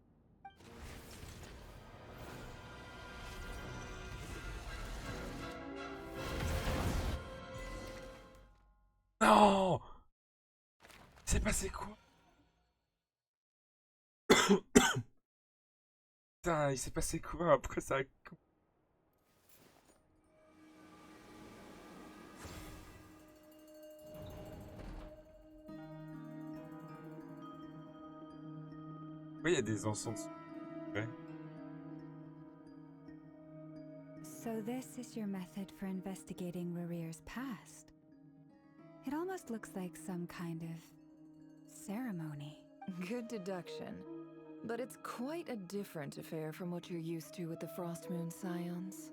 Speaker 1: Non. C'est passé quoi? Putain, il s'est passé quoi après ça? Oui, il y a des encens. Ouais.
Speaker 4: So this is your method for investigating Rarir's past. It almost looks like some kind of ceremony.
Speaker 11: Good deduction. But it's quite a different affair from what you're used to with the Frost Moon Scions.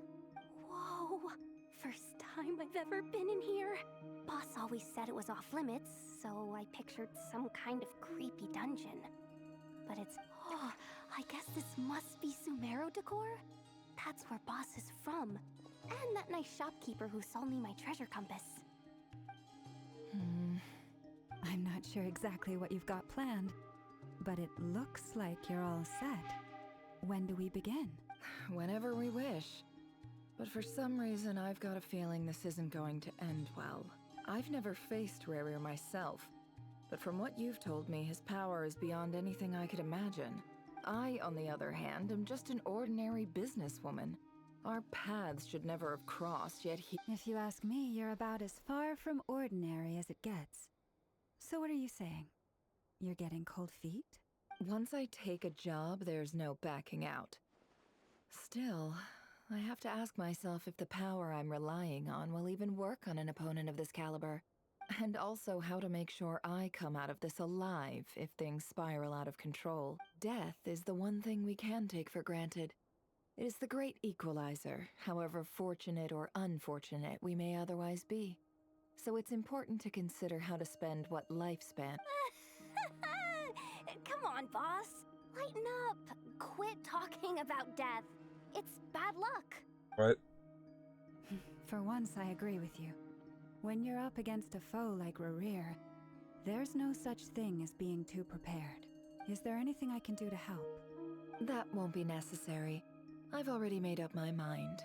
Speaker 2: Whoa! First time I've ever been in here. Boss always said it was off limits, so I pictured some kind of creepy dungeon. But it's... Oh, I guess this must be Sumero decor? That's where Boss is from. And that nice shopkeeper who sold me my treasure compass.
Speaker 4: I'm not sure exactly what you've got planned, but it looks like you're all set. When do we begin?
Speaker 11: Whenever we wish. But for some reason, I've got a feeling this isn't going to end well. I've never faced Rarir myself, but from what you've told me, his power is beyond anything I could imagine. I, on the other hand, am just an ordinary businesswoman. Our paths should never have crossed, yet he...
Speaker 4: If you ask me, you're about as far from ordinary as it gets. So what are you saying? You're getting cold feet?
Speaker 11: Once I take a job, there's no backing out. Still, I have to ask myself if the power I'm relying on will even work on an opponent of this caliber. And also how to make sure I come out of this alive if things spiral out of control. Death is the one thing we can take for granted. It is the great equalizer, however fortunate or unfortunate we may otherwise be. So it's important to consider how to spend what lifespan.
Speaker 2: Come on, boss. Lighten up. Quit talking about death. It's bad luck.
Speaker 1: Ouais.
Speaker 4: For once, I agree with you. When you're up against a foe like Rerir, there's no such thing as being too prepared. Is there anything I can do to help?
Speaker 11: That won't be necessary. I've already made up my mind.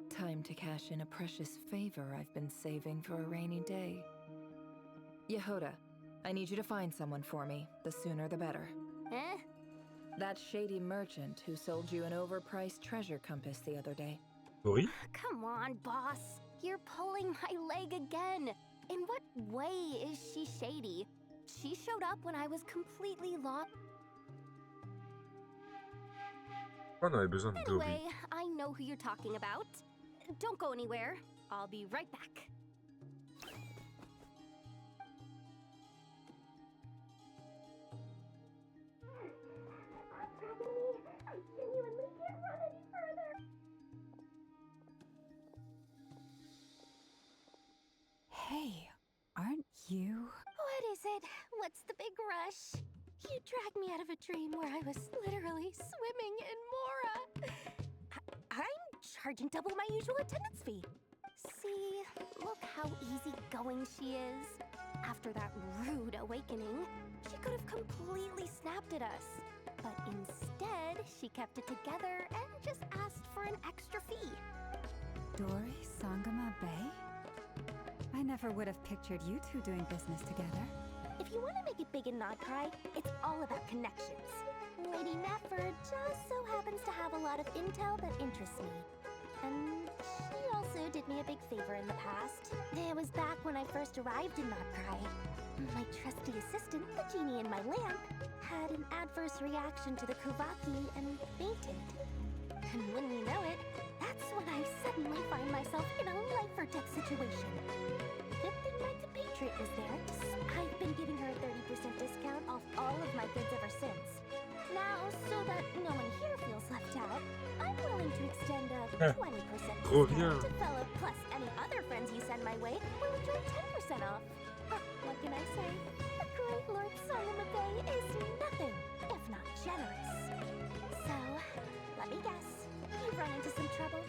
Speaker 11: Time to cash in a precious favor I've been saving for a rainy day. Yehoda, I need you to find someone for me. The sooner the better.
Speaker 2: Eh?
Speaker 11: That shady merchant who sold you an overpriced treasure compass the other day.
Speaker 1: Souris?
Speaker 2: Come on, boss. You're pulling my leg again. In what way is she shady? She showed up when I was completely lost.
Speaker 1: On avait besoin de Dory.
Speaker 2: Anyway, I know who you're talking about. Don't go anywhere. I'll be right back. I genuinely can't run any further.
Speaker 4: Hey, aren't you?
Speaker 2: What is it? What's the big rush? You dragged me out of a dream where I was literally swimming in Mora. I'm charging double my usual attendance fee. See, look how easygoing she is. After that rude awakening, she could have completely snapped at us. But instead, she kept it together and just asked for an extra fee.
Speaker 4: Dory Sangama Bay? I never would have pictured you two doing business together.
Speaker 2: If you want to make it big in Krai, it's all about connections. Lady Nefer just so happens to have a lot of intel that interests me. And she also did me a big favor in the past. It was back when I first arrived in Krai. My trusty assistant, the genie in my lamp, had an adverse reaction to the Kuvaki and fainted. And when you know it, that's when I suddenly find myself in a life-or-death situation. Good thing my compatriot was there. I've been giving her a 30% discount off all of my goods ever since. Now, so that no one here feels left out, I'm willing to extend a 20% discount to fellow, plus any other friends you send my way will enjoy 10% off. What can I say? The great Lord Solomon Bay is nothing if not generous. So, let me guess. You've run into some trouble?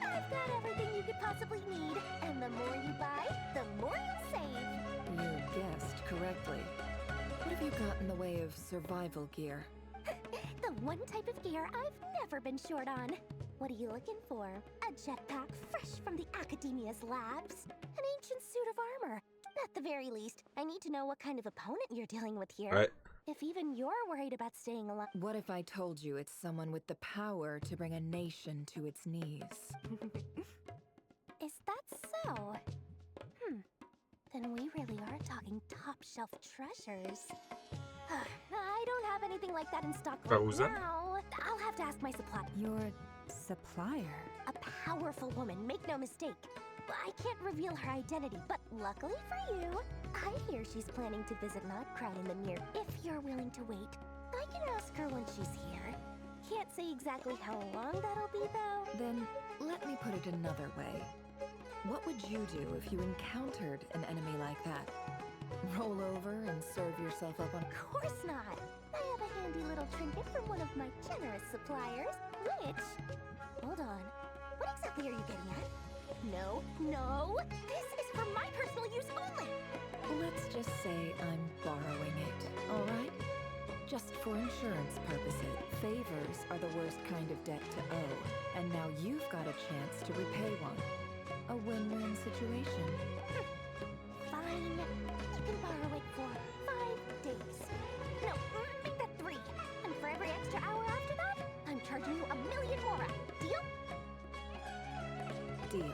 Speaker 2: I've got everything you could possibly need, and the more you buy, the more you save.
Speaker 11: You guessed correctly. What have you got in the way of survival gear?
Speaker 2: The one type of gear I've never been short on. What are you looking for? A jetpack fresh from the Academia's labs? An ancient suit of armor? At the very least, I need to know what kind of opponent you're dealing with here.
Speaker 1: Ouais.
Speaker 2: If even you're worried about staying alive.
Speaker 11: What if I told you it's someone with the power to bring a nation to its knees?
Speaker 2: Is that so? Then we really are talking top-shelf treasures. I don't have anything like that in stock right
Speaker 1: Farouza?
Speaker 2: now. I'll have to ask my supplier.
Speaker 4: Your supplier?
Speaker 2: A powerful woman, make no mistake. I can't reveal her identity, but luckily for you, I hear she's planning to visit Krai in the near. If you're willing to wait, I can ask her when she's here. Can't say exactly how long that'll be, though.
Speaker 11: Then let me put it another way. What would you do if you encountered an enemy like that? Roll over and serve yourself up on...
Speaker 2: Of course not. I have a handy little trinket from one of my generous suppliers, which... Hold on. What exactly are you getting at? No, no! This is for my personal use only!
Speaker 11: Let's just say I'm borrowing it, all right? Just for insurance purposes. Favors are the worst kind of debt to owe, and now you've got a chance to repay one. A win-win situation.
Speaker 2: Fine. You can borrow it for 5 days. No, make that 3. And for every extra hour after that, I'm charging you 1,000,000 more. Deal?
Speaker 11: Deal.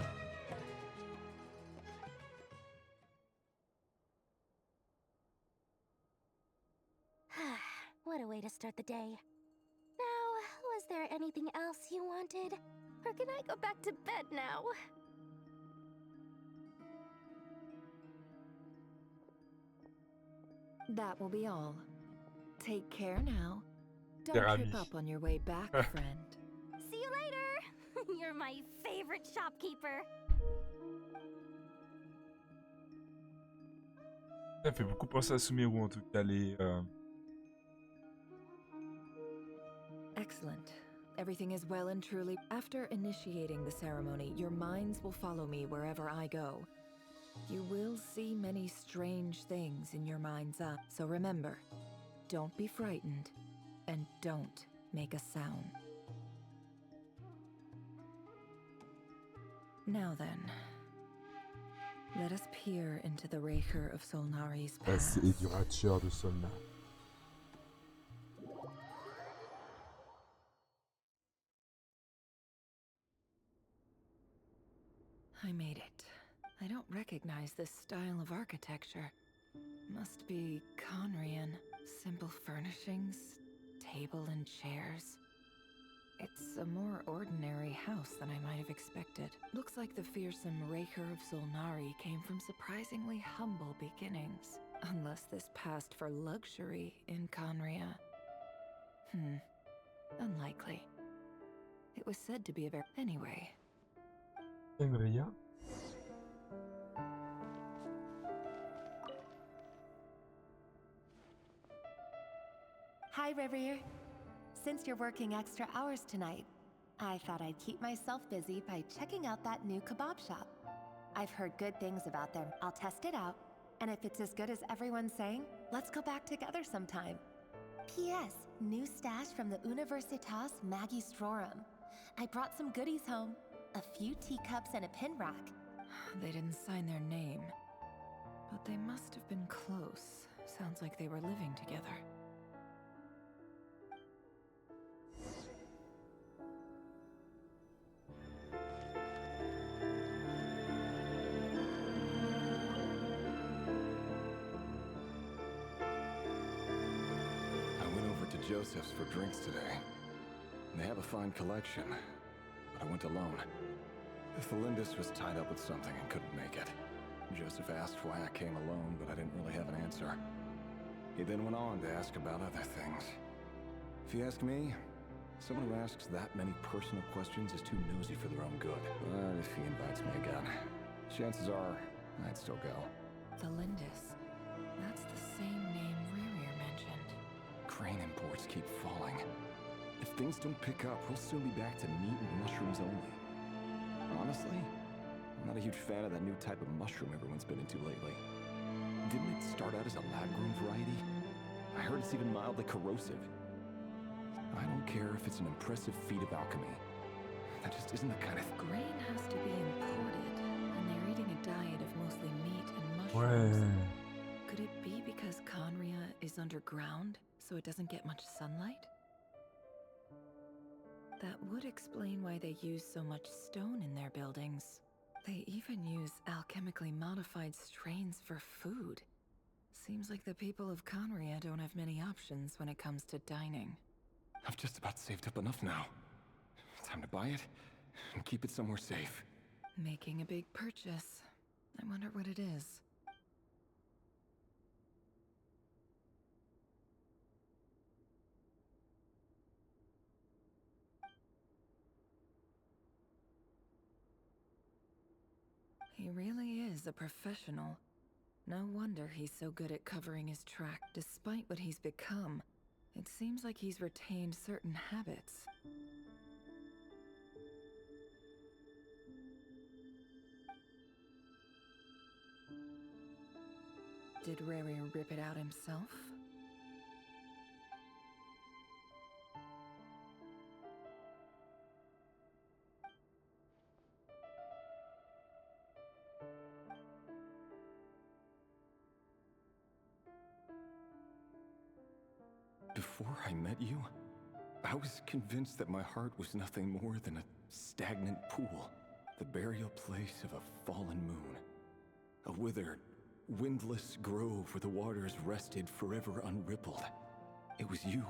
Speaker 2: What a way to start the day. Now, was there anything else you wanted? Or can I go back to bed now?
Speaker 11: That will be all. Take care now. Don't
Speaker 1: Cher
Speaker 11: trip
Speaker 1: ami.
Speaker 11: up on your way back, friend.
Speaker 2: See you later! You're my favorite shopkeeper.
Speaker 1: Ça fait beaucoup penser à Sumeru en tout cas, les...
Speaker 11: Excellent. Everything is well and truly. After initiating the ceremony, your minds will follow me wherever I go. You will see many strange things in your mind's eye. So remember, don't be frightened, and don't make a sound. Now then, let us peer into the Raker of Solnari's past.
Speaker 1: Et du Ratcher de Solna.
Speaker 11: I made it. I don't recognize this style of architecture. Must be Conrian. Simple furnishings, table and chairs. It's a more ordinary house than I might have expected. Looks like the fearsome Raker of Solnari came from surprisingly humble beginnings. Unless this passed for luxury in Conria. Unlikely. It was said to be a very... Anyway.
Speaker 1: Enria.
Speaker 13: Hi, Rivier. Since you're working extra hours tonight, I thought I'd keep myself busy by checking out that new kebab shop. I've heard good things about them. I'll test it out, and if it's as good as everyone's saying, let's go back together sometime. P.S. New stash from the Universitas Magistrorum. I brought some goodies home. A few teacups and a pin rack.
Speaker 11: They didn't sign their name. But they must have been close. Sounds like they were living together.
Speaker 14: I went over to Joseph's for drinks today. They have a fine collection. But I went alone. Felindus was tied up with something and couldn't make it. Joseph asked why I came alone, but I didn't really have an answer. He then went on to ask about other things. If you ask me, someone who asks that many personal questions is too nosy for their own good. But if he invites me again, chances are I'd still go.
Speaker 11: Felindus. That's the same name Rerir mentioned.
Speaker 14: Crane imports keep falling. If things don't pick up, we'll soon be back to meat and mushrooms only. Honestly, I'm not a huge fan of that new type of mushroom everyone's been into lately. Didn't it start out as a lab-grown variety? I heard it's even mildly corrosive. I don't care if it's an impressive feat of alchemy. That just isn't the kind of...
Speaker 11: Grain has to be imported, and they're eating a diet of mostly meat and mushrooms.
Speaker 1: Ouais.
Speaker 11: Could it be because Conria is underground, so it doesn't get much sunlight? That would explain why they use so much stone in their buildings. They even use alchemically modified strains for food. Seems like the people of Conria don't have many options when it comes to dining.
Speaker 14: I've just about saved up enough now. Time to buy it and keep it somewhere safe.
Speaker 11: Making a big purchase. I wonder what it is. He really is a professional. No wonder he's so good at covering his track. Despite what he's become, it seems like he's retained certain habits. Did Rary rip it out himself?
Speaker 14: Before I met you, I was convinced that my heart was nothing more than a stagnant pool, the burial place of a fallen moon, a withered, windless grove where the waters rested forever unrippled. It was you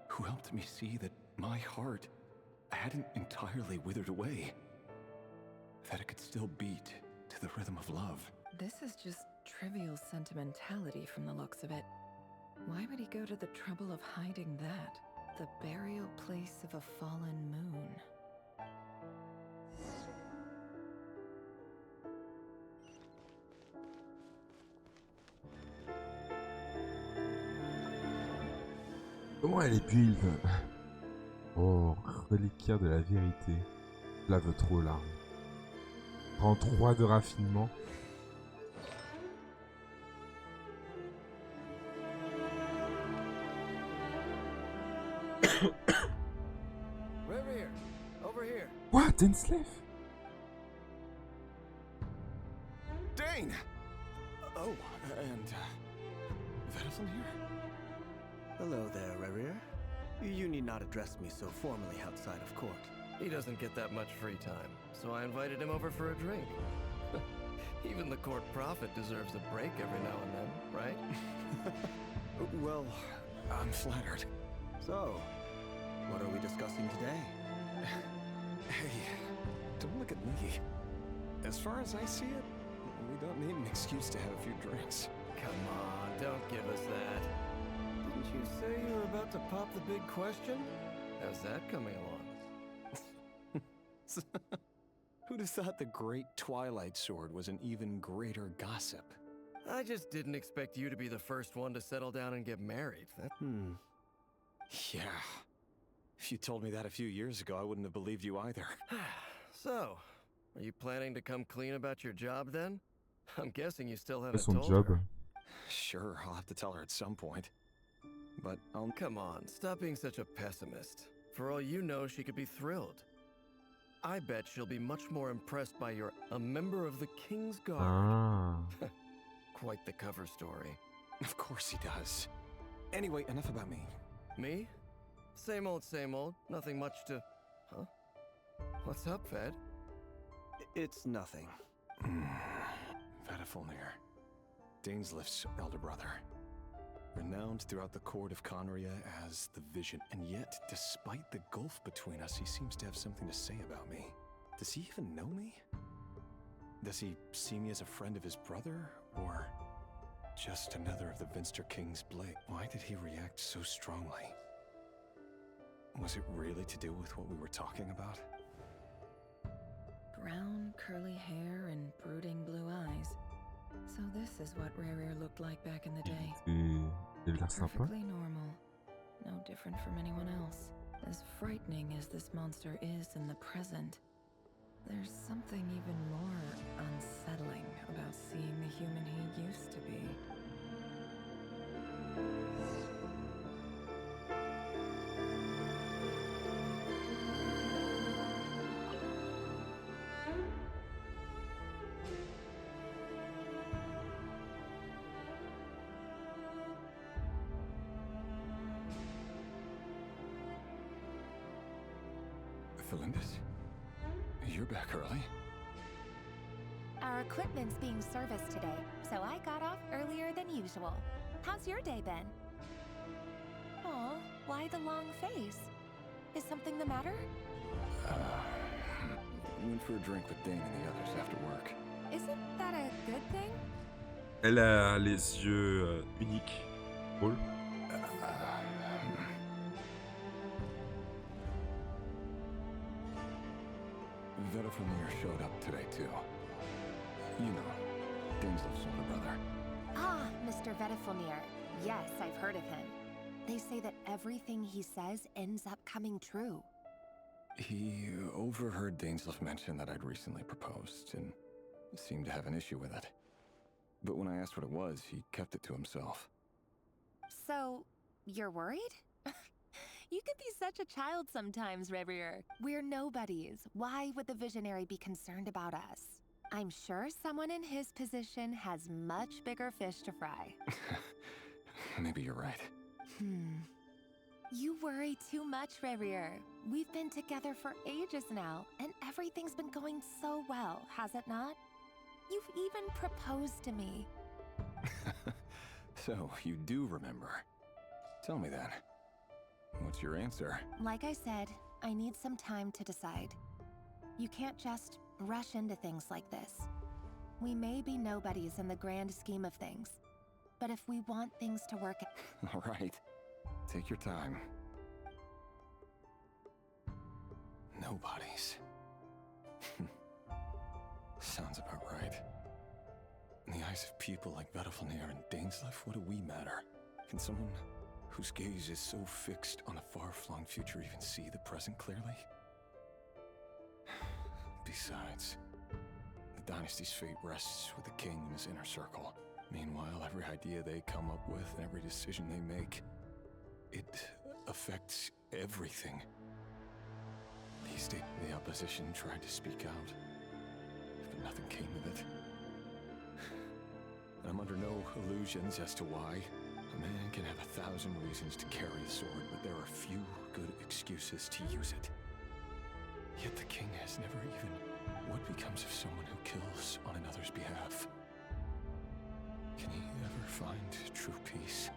Speaker 14: who helped me see that my heart hadn't entirely withered away, that it could still beat to the rhythm of love.
Speaker 11: This is just trivial sentimentality from the looks of it. Why would he go to the trouble of hiding that? The burial place of a fallen moon.
Speaker 1: Comment elle est build? Oh, reliquaire de la vérité. Je la veux trop là. Prends 3 de raffinement.
Speaker 5: Over here.
Speaker 1: What? Denslef?
Speaker 14: Dane! Oh, and, Vedafin here?
Speaker 5: Hello there, Rerir. You need not address me so formally outside of court. He doesn't get that much free time, so I invited him over for a drink. Even the court prophet deserves a break every now and then, right?
Speaker 14: Well, I'm flattered.
Speaker 5: So, what are we discussing today?
Speaker 14: Hey, don't look at me. As far as I see it, we don't need an excuse to have a few drinks.
Speaker 5: Come on, don't give us that. Didn't you say you were about to pop the big question? How's that coming along?
Speaker 14: Who'd have thought the great Twilight Sword was an even greater gossip?
Speaker 5: I just didn't expect you to be the first one to settle down and get married.
Speaker 14: Yeah. If you told me that a few years ago, I wouldn't have believed you either.
Speaker 5: So, are you planning to come clean about your job then? I'm guessing you still haven't
Speaker 1: Son
Speaker 5: told
Speaker 1: job.
Speaker 5: her.
Speaker 14: Sure, I'll have to tell her at some point. But I'll...
Speaker 5: Come on, stop being such a pessimist. For all you know, she could be thrilled. I bet she'll be much more impressed by you're a member of the King's Guard.
Speaker 1: Ah.
Speaker 5: Quite the cover story.
Speaker 14: Of course he does. Anyway, enough about me.
Speaker 5: Me? Same old, nothing much to... Huh? What's up, Fed?
Speaker 15: It's nothing.
Speaker 14: Vedafilnir, Daneslif's elder brother. Renowned throughout the court of Conria as the Vision, and yet, despite the gulf between us, he seems to have something to say about me. Does he even know me? Does he see me as a friend of his brother, or just another of the Vinster King's blade? Why did he react so strongly? Was it really to do with what we were talking about?
Speaker 11: Brown, curly hair and brooding blue eyes. So this is what Rerir looked like back in the day.
Speaker 1: Il a l'air sympa.
Speaker 11: Perfectly normal. No different from anyone else. As frightening as this monster is in the present, there's something even more unsettling about seeing the human he used to be.
Speaker 14: Felindis? You're back early?
Speaker 13: Our equipment's being serviced today, so I got off earlier than usual. How's your day been? Aw, why the long face? Is something the matter?
Speaker 14: Went for a drink with Dane and the others after work.
Speaker 13: Isn't that a good thing?
Speaker 1: Elle a les yeux uniques. Drôle.
Speaker 14: Vedafilnir showed up today too. You know, Daneslif's older brother.
Speaker 13: Ah, Mr. Vedafilnir. Yes, I've heard of him. They say that everything he says ends up coming true.
Speaker 14: He overheard Daneslif mention that I'd recently proposed and seemed to have an issue with it. But when I asked what it was, he kept it to himself.
Speaker 13: So, you're worried? You could be such a child sometimes, Rerir. We're nobodies. Why would the Visionary be concerned about us? I'm sure someone in his position has much bigger fish to fry.
Speaker 14: Maybe you're right.
Speaker 13: You worry too much, Rerir. We've been together for ages now, and everything's been going so well, has it not? You've even proposed to me.
Speaker 14: So, you do remember. Tell me then. What's your answer?
Speaker 13: Like I said, I need some time to decide. You can't just rush into things like this. We may be nobodies in the grand scheme of things, But if we want things to work...
Speaker 14: All right. Take your time. Nobody's. Sounds about right. In the eyes of people like Vedalfnir and Dainsleif, what do we matter? Can someone whose gaze is so fixed on a far-flung future even see the present clearly? Besides, the dynasty's fate rests with the king and his inner circle. Meanwhile, every idea they come up with and every decision they make, it affects everything. These days, the opposition tried to speak out, but nothing came of it. And I'm under no illusions as to why. A man can have 1,000 reasons to carry a sword, but there are few good excuses to use it. Yet the king has never even... What becomes of someone who kills on another's behalf? Can he ever find true peace?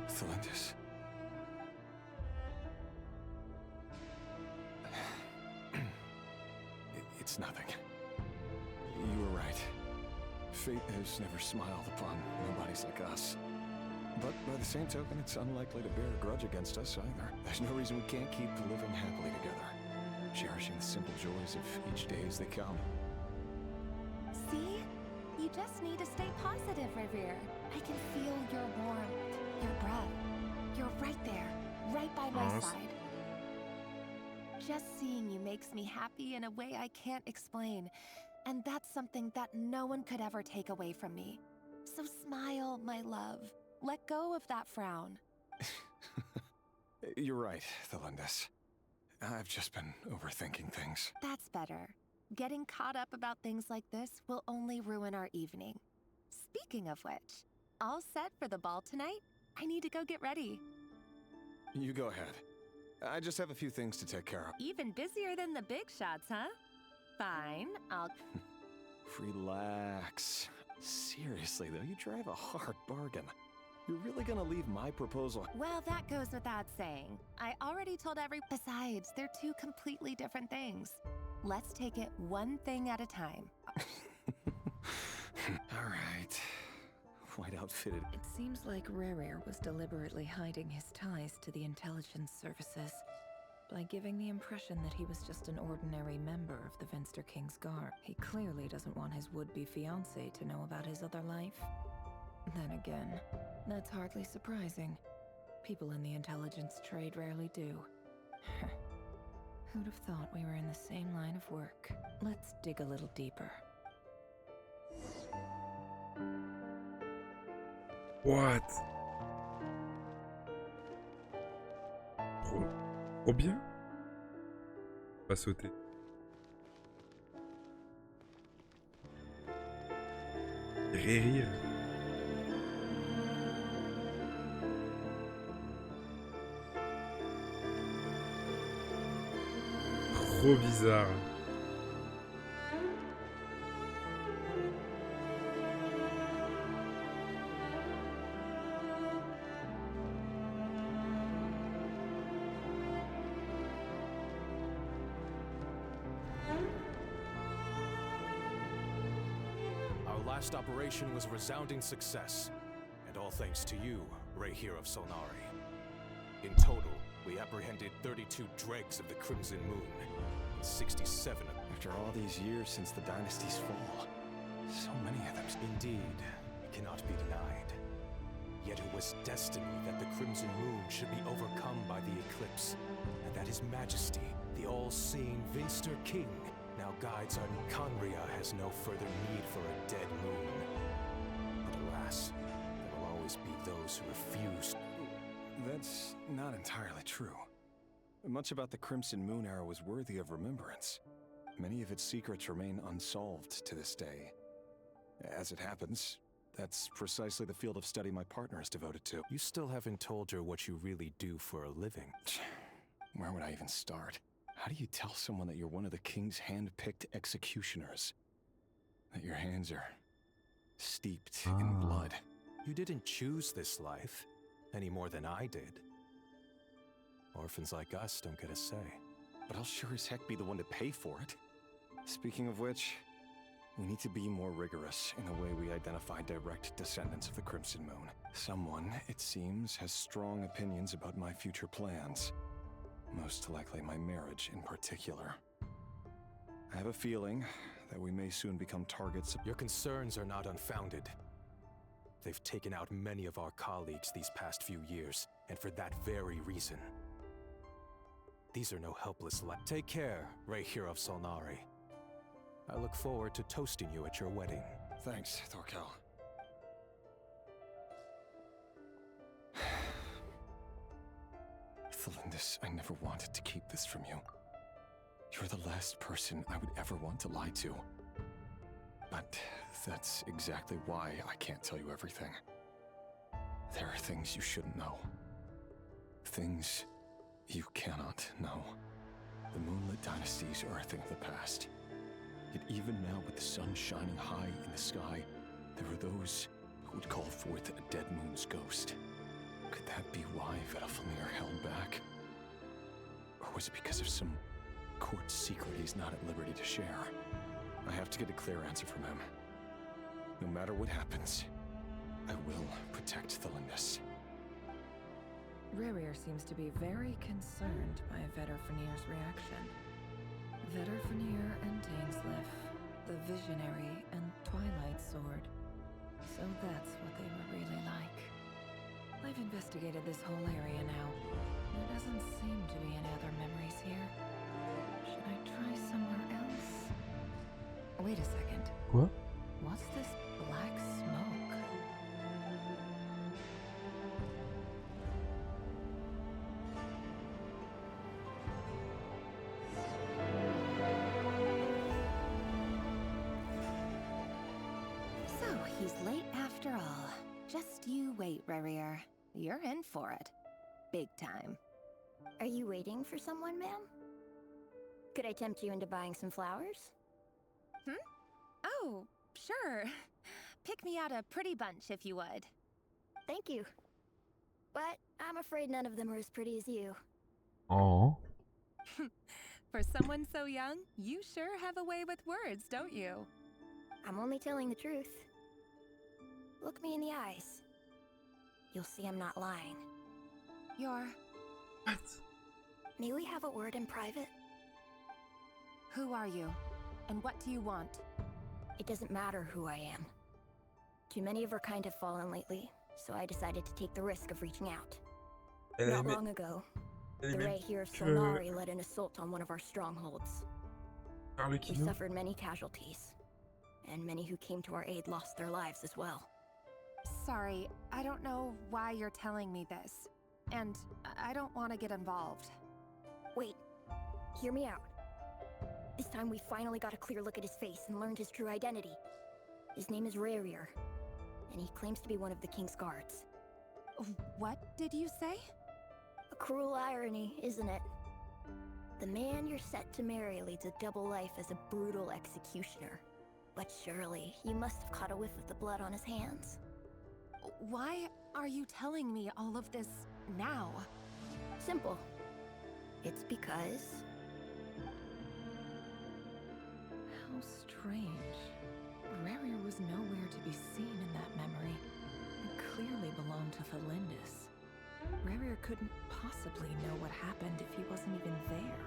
Speaker 14: Thelindis. It's nothing. You were right. Fate has never smiled upon nobodies like us. But by the same token, it's unlikely to bear a grudge against us either. There's no reason we can't keep living happily together, cherishing the simple joys of each day as they come.
Speaker 13: See? You just need to stay positive, Revere. I can feel your warmth, your breath. You're right there, right by my side. Just seeing you makes me happy in a way I can't explain. And that's something that no one could ever take away from me. So smile, my love. Let go of that frown.
Speaker 14: You're right, Thelindis. I've just been overthinking things.
Speaker 13: That's better. Getting caught up about things like this will only ruin our evening. Speaking of which, all set for the ball tonight? I need to go get ready.
Speaker 14: You go ahead. I just have a few things to take care of.
Speaker 13: Even busier than the big shots, huh? Fine, I'll...
Speaker 14: Relax. Seriously, though, you drive a hard bargain. You're really gonna leave my proposal?
Speaker 13: Well, that goes without saying. I already told Besides, they're two completely different things. Let's take it one thing at a time.
Speaker 14: All right. White outfitted.
Speaker 11: It seems like Rerir was deliberately hiding his ties to the intelligence services by giving the impression that he was just an ordinary member of the Venster King's Guard. He clearly doesn't want his would-be fiancée to know about his other life. Then again, that's hardly surprising. People in the intelligence trade rarely do. Who'd have thought we were in the same line of work? Let's dig a little deeper.
Speaker 1: What? Trop bien. On va sauter. Rire. Trop bizarre.
Speaker 3: Our last operation was a resounding success, and all thanks to you, Rehyr of Solnari. In total, we apprehended 32 dregs of the Crimson Moon, and 67 of...
Speaker 14: After all these years since the dynasty's fall, so many of them...
Speaker 3: Indeed, it cannot be denied. Yet it was destiny that the Crimson Moon should be overcome by the eclipse, and that His Majesty, the all-seeing Venster King, now guides our... Khaenri'ah has no further need for a dead moon. But alas, there will always be those who refuse...
Speaker 14: That's not entirely true. Much about the Crimson Moon era was worthy of remembrance. Many of its secrets remain unsolved to this day. As it happens, that's precisely the field of study my partner is devoted to.
Speaker 3: You still haven't told her what you really do for a living.
Speaker 14: Where would I even start? How do you tell someone that you're one of the king's hand-picked executioners? That your hands are steeped in blood?
Speaker 3: You didn't choose this life, any more than I did. Orphans like us don't get a say.
Speaker 14: but I'll sure as heck be the one to pay for it. Speaking of which, we need to be more rigorous in the way we identify direct descendants of the Crimson Moon. Someone, it seems, has strong opinions about my future plans. Most likely my marriage in particular. I have a feeling that we may soon become targets.
Speaker 3: Your concerns are not unfounded. They've taken out many of our colleagues these past few years, and for that very reason. These are no helpless Take care, Ray Hero of Solnari. I look forward to toasting you at your wedding.
Speaker 14: Thanks, Thorkel. Thelindis, I never wanted to keep this from you. You're the last person I would ever want to lie to. But that's exactly why I can't tell you everything. There are things you shouldn't know. Things you cannot know. The Moonlit Dynasties are a thing of the past. Yet even now, with the sun shining high in the sky, there are those who would call forth a dead moon's ghost. Could that be why Vedalfnir held back? Or was it because of some court secret he's not at liberty to share? I have to get a clear answer from him. No matter what happens, I will protect Thelindis.
Speaker 11: Rerir seems to be very concerned by Vedalfnir's reaction. Vedalfnir and Dainsleif, the Visionary and Twilight Sword. So that's what they were really like. I've investigated this whole area now. There doesn't seem to be any other memories here. Should I try somewhere else? Wait a second.
Speaker 1: Quoi?
Speaker 11: What's this black smoke?
Speaker 13: So he's late after all. Just you wait, Rerir. You're in for it. Big time.
Speaker 12: Are you waiting for someone, ma'am? Could I tempt you into buying some flowers?
Speaker 13: Oh, sure. Pick me out a pretty bunch if you would.
Speaker 12: Thank you. But I'm afraid none of them are as pretty as you.
Speaker 1: Oh.
Speaker 13: For someone so young, you sure have a way with words, don't you?
Speaker 12: I'm only telling the truth. Look me in the eyes. You'll see I'm not lying.
Speaker 13: You're...
Speaker 1: What?
Speaker 12: May we have a word in private?
Speaker 13: Who are you? And what do you want?
Speaker 12: It doesn't matter who I am. Too many of our kind have fallen lately, so I decided to take the risk of reaching out. Not long ago, the Ray here of Solnari led an assault on one of our strongholds. We suffered many casualties, and many who came to our aid lost their lives as well.
Speaker 13: Sorry, I don't know why you're telling me this. And I don't want to get involved.
Speaker 12: Wait, hear me out. This time we finally got a clear look at his face and learned his true identity. His name is Rerir, and he claims to be one of the King's guards.
Speaker 13: What did you say?
Speaker 12: A cruel irony, isn't it? The man you're set to marry leads a double life as a brutal executioner. But surely, you must have caught a whiff of the blood on his hands.
Speaker 13: Why are you telling me all of this now?
Speaker 12: Simple. It's because...
Speaker 11: How strange. Rerir was nowhere to be seen in that memory. It clearly belonged to Thelindis. Rerir couldn't possibly know what happened if he wasn't even there.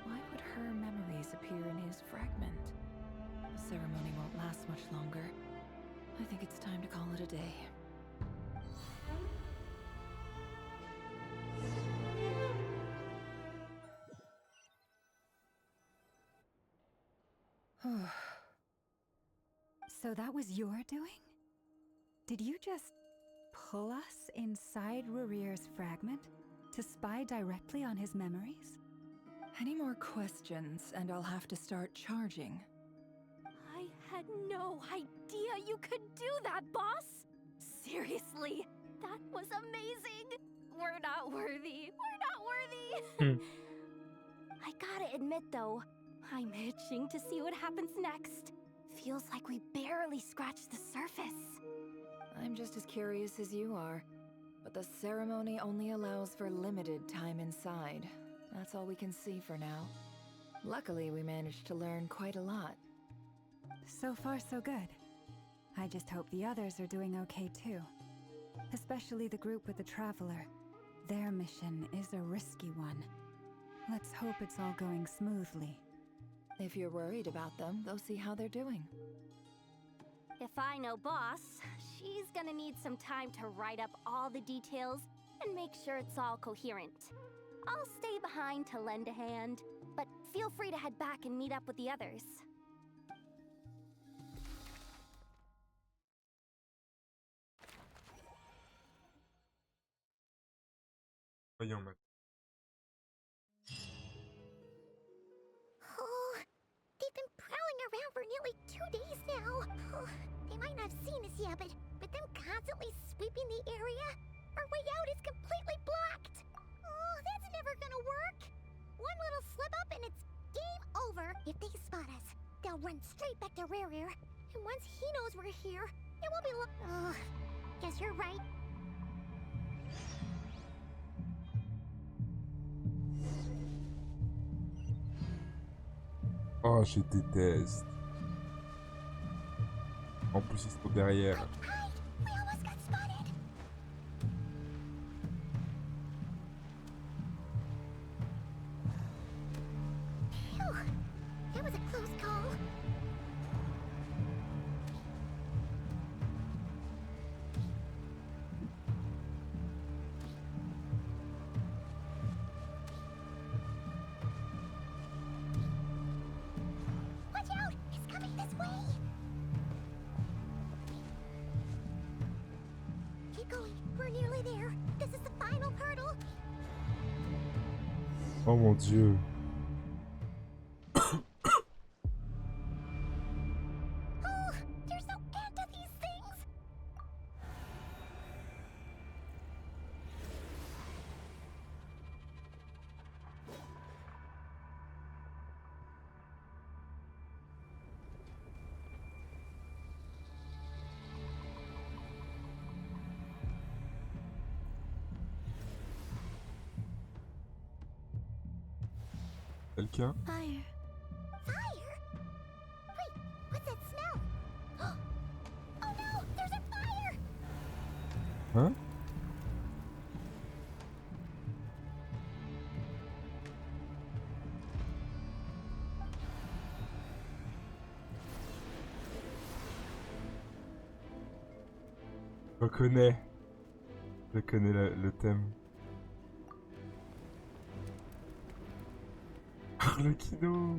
Speaker 11: Why would her memories appear in his fragment? The ceremony won't last much longer. I think it's time to call it a day.
Speaker 4: So that was your doing? Did you just pull us inside Rerir's fragment to spy directly on his memories?
Speaker 11: Any more questions, and I'll have to start charging.
Speaker 2: I had no idea you could do that, boss! Seriously, that was amazing! We're not worthy. We're not worthy! I gotta admit, though, I'm itching to see what happens next. Feels like we barely scratched the surface.
Speaker 11: I'm just as curious as you are, but the ceremony only allows for limited time inside. That's all we can see for now. Luckily, we managed to learn quite a lot.
Speaker 4: So far, so good. I just hope the others are doing okay too. Especially the group with the Traveler. Their mission is a risky one. Let's hope it's all going smoothly.
Speaker 11: If you're worried about them, they'll see how they're doing.
Speaker 2: If I know Boss, she's gonna need some time to write up all the details and make sure it's all coherent. I'll stay behind to lend a hand, but feel free to head back and meet up with the others.
Speaker 1: Voyons maintenant.
Speaker 8: Oh, they've been prowling around for nearly 2 days now. Oh, they might not have seen us yet, but them constantly sweeping the area, our way out is completely blocked. Oh, that's never gonna work. One little slip up and it's game over. If they spot us, they'll run straight back to Rear. And once he knows we're here, it won't be long. Oh, guess you're right.
Speaker 1: Oh, je déteste. En plus, ils sont derrière.
Speaker 8: We almost got spotted. Phew, that was a close call. Watch out! It's coming this way! Keep going. We're nearly there. This is the final hurdle.
Speaker 1: Oh mon dieu.
Speaker 8: Oh, there's no end to these things.
Speaker 1: Quelqu'un?
Speaker 9: Fire.
Speaker 8: Fire? Wait, what's that smell? Oh no, there's a fire!
Speaker 1: Hein? Je reconnais. Je connais le thème. Arlecchino.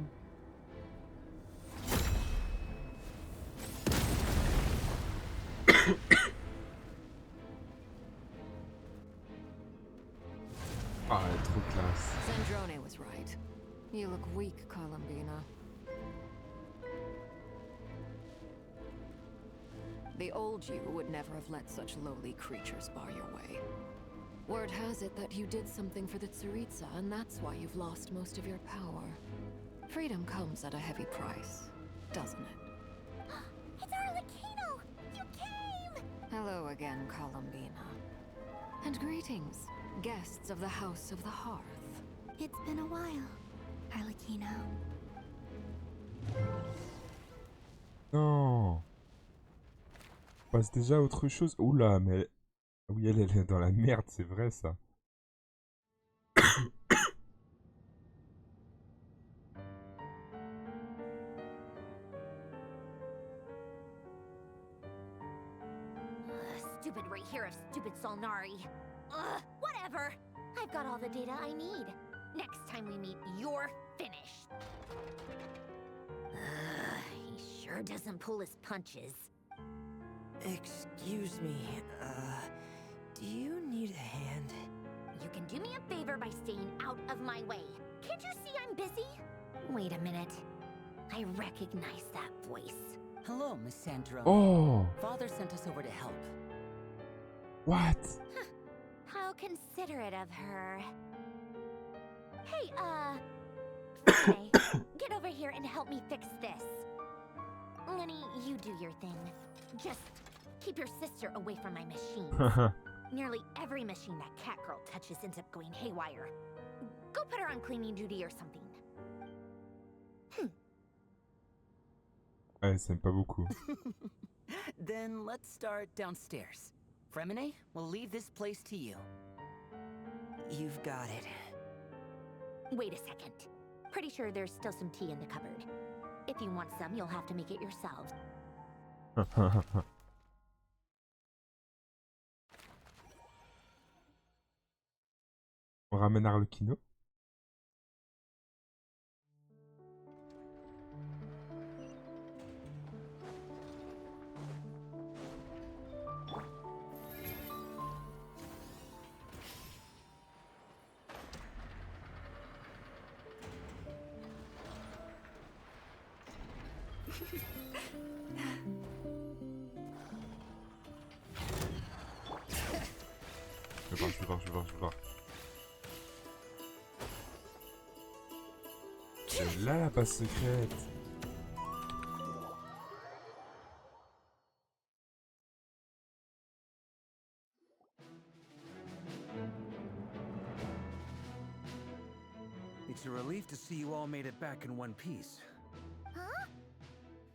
Speaker 1: Ah, elle est trop classe.
Speaker 11: Zandrone was right. You look weak, Columbina. The old you would never have let such lowly creatures bar your way. Word has it that you did something for the Tsaritsa, and that's why you've lost most of your power. Freedom comes at a heavy price, doesn't it?
Speaker 8: It's Arlecchino! You came!
Speaker 11: Hello again, Columbina. And greetings, guests of the House of the Hearth.
Speaker 9: It's been a while, Arlecchino.
Speaker 1: Non. On passe déjà à autre chose. Oula, mais... Oui, elle est dans la merde, c'est vrai ça.
Speaker 2: Stupid right here of stupid Solnari. Ugh, whatever. I've got all the data I need. Next time we meet, you're finished. He sure doesn't pull his punches.
Speaker 16: Excuse me, do you need a hand?
Speaker 2: You can do me a favor by staying out of my way. Can't you see I'm busy? Wait a minute. I recognize that voice.
Speaker 16: Hello, Miss Sandrone.
Speaker 1: Oh!
Speaker 16: Father sent us over to help.
Speaker 1: What?
Speaker 2: How considerate of her. Hey, Renee, get over here and help me fix this. Honey, you do your thing. Just keep your sister away from my machine. Nearly every machine that cat girl touches ends up going haywire. Go put her
Speaker 8: on cleaning duty or something.
Speaker 1: Ouais, ça aime pas beaucoup.
Speaker 17: Then let's start downstairs. Fremine, we'll leave this place to you.
Speaker 16: You've got it.
Speaker 8: Wait a second. Pretty sure there's still some tea in the cupboard. If you want some, you'll have to make it yourselves.
Speaker 1: On ramène Arlecchino. Je vais voir. C'est là la base secrète.
Speaker 10: It's a relief to see you all made it back in one piece.
Speaker 8: Huh?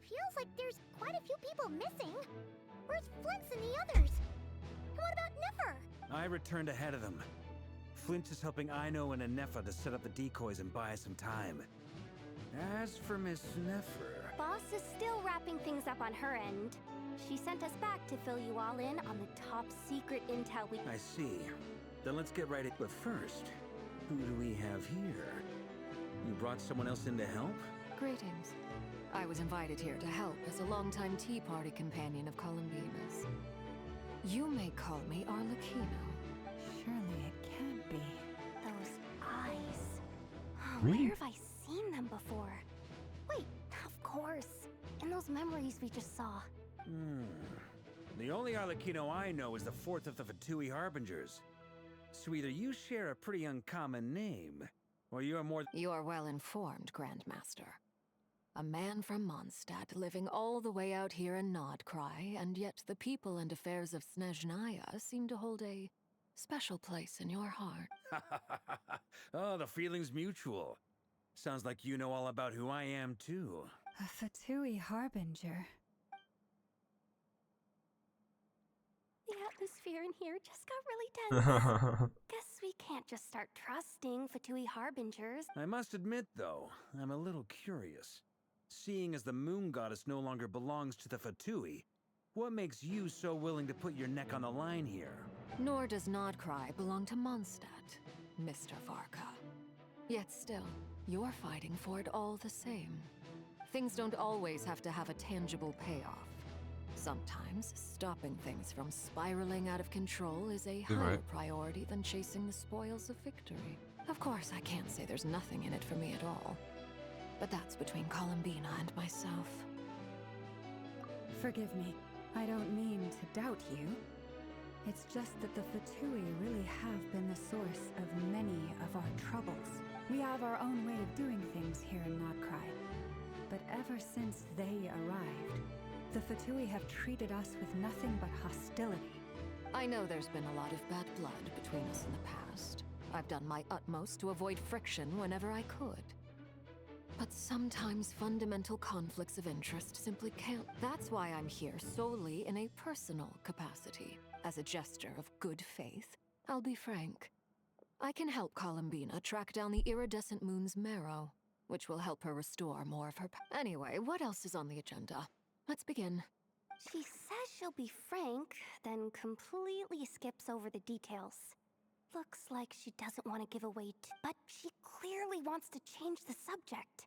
Speaker 8: Feels like there's quite a few people missing. Where's Flint's and the others? And what about Nefer?
Speaker 10: I returned ahead of them. Flint is helping Ino and Anefa to set up the decoys and buy us some time. As for Miss Nefer...
Speaker 2: Boss is still wrapping things up on her end. She sent us back to fill you all in on the top secret intel we...
Speaker 10: I see. Then let's get right at... But first, who do we have here? You brought someone else in to help?
Speaker 11: Greetings. I was invited here to help as a longtime Tea Party companion of Columbina's. You may call me Arlecchino.
Speaker 4: Surely it can't be.
Speaker 2: Those eyes. Oh,
Speaker 1: Really?
Speaker 2: where have I seen them before? Wait, of course. In those memories we just saw.
Speaker 10: The only Arlecchino I know is the fourth of the Fatui Harbingers. So either you share a pretty uncommon name, or you're more...
Speaker 11: You're well informed, Grandmaster. A man from Mondstadt living all the way out here in Krai, and yet the people and affairs of Snezhnaya seem to hold a special place in your heart.
Speaker 10: Oh, the feeling's mutual. Sounds like you know all about who I am, too.
Speaker 4: A Fatui Harbinger.
Speaker 2: The atmosphere in here just got really tense. Guess we can't just start trusting Fatui Harbingers.
Speaker 10: I must admit, though, I'm a little curious. Seeing as the moon goddess no longer belongs to the Fatui, what makes you so willing to put your neck on the line here?
Speaker 11: Nor does Krai belong to Mondstadt, Mr. Varka. Yet still, you're fighting for it all the same. Things don't always have to have a tangible payoff. Sometimes, stopping things from spiraling out of control is a higher priority than chasing the spoils of victory. Of course, I can't say there's nothing in it for me at all. But that's between Columbina and myself.
Speaker 4: Forgive me. I don't mean to doubt you. It's just that the Fatui really have been the source of many of our troubles. We have our own way of doing things here in Krai. But ever since they arrived, the Fatui have treated us with nothing but hostility.
Speaker 11: I know there's been a lot of bad blood between us in the past. I've done my utmost to avoid friction whenever I could. But sometimes fundamental conflicts of interest simply can't. That's why I'm here solely in a personal capacity. As a gesture of good faith, I'll be frank. I can help Columbina track down the iridescent moon's marrow, which will help her restore more of her Anyway, what else is on the agenda? Let's begin.
Speaker 2: She says she'll be frank, then completely skips over the details. Looks like she doesn't want to give away but she clearly wants to change the subject.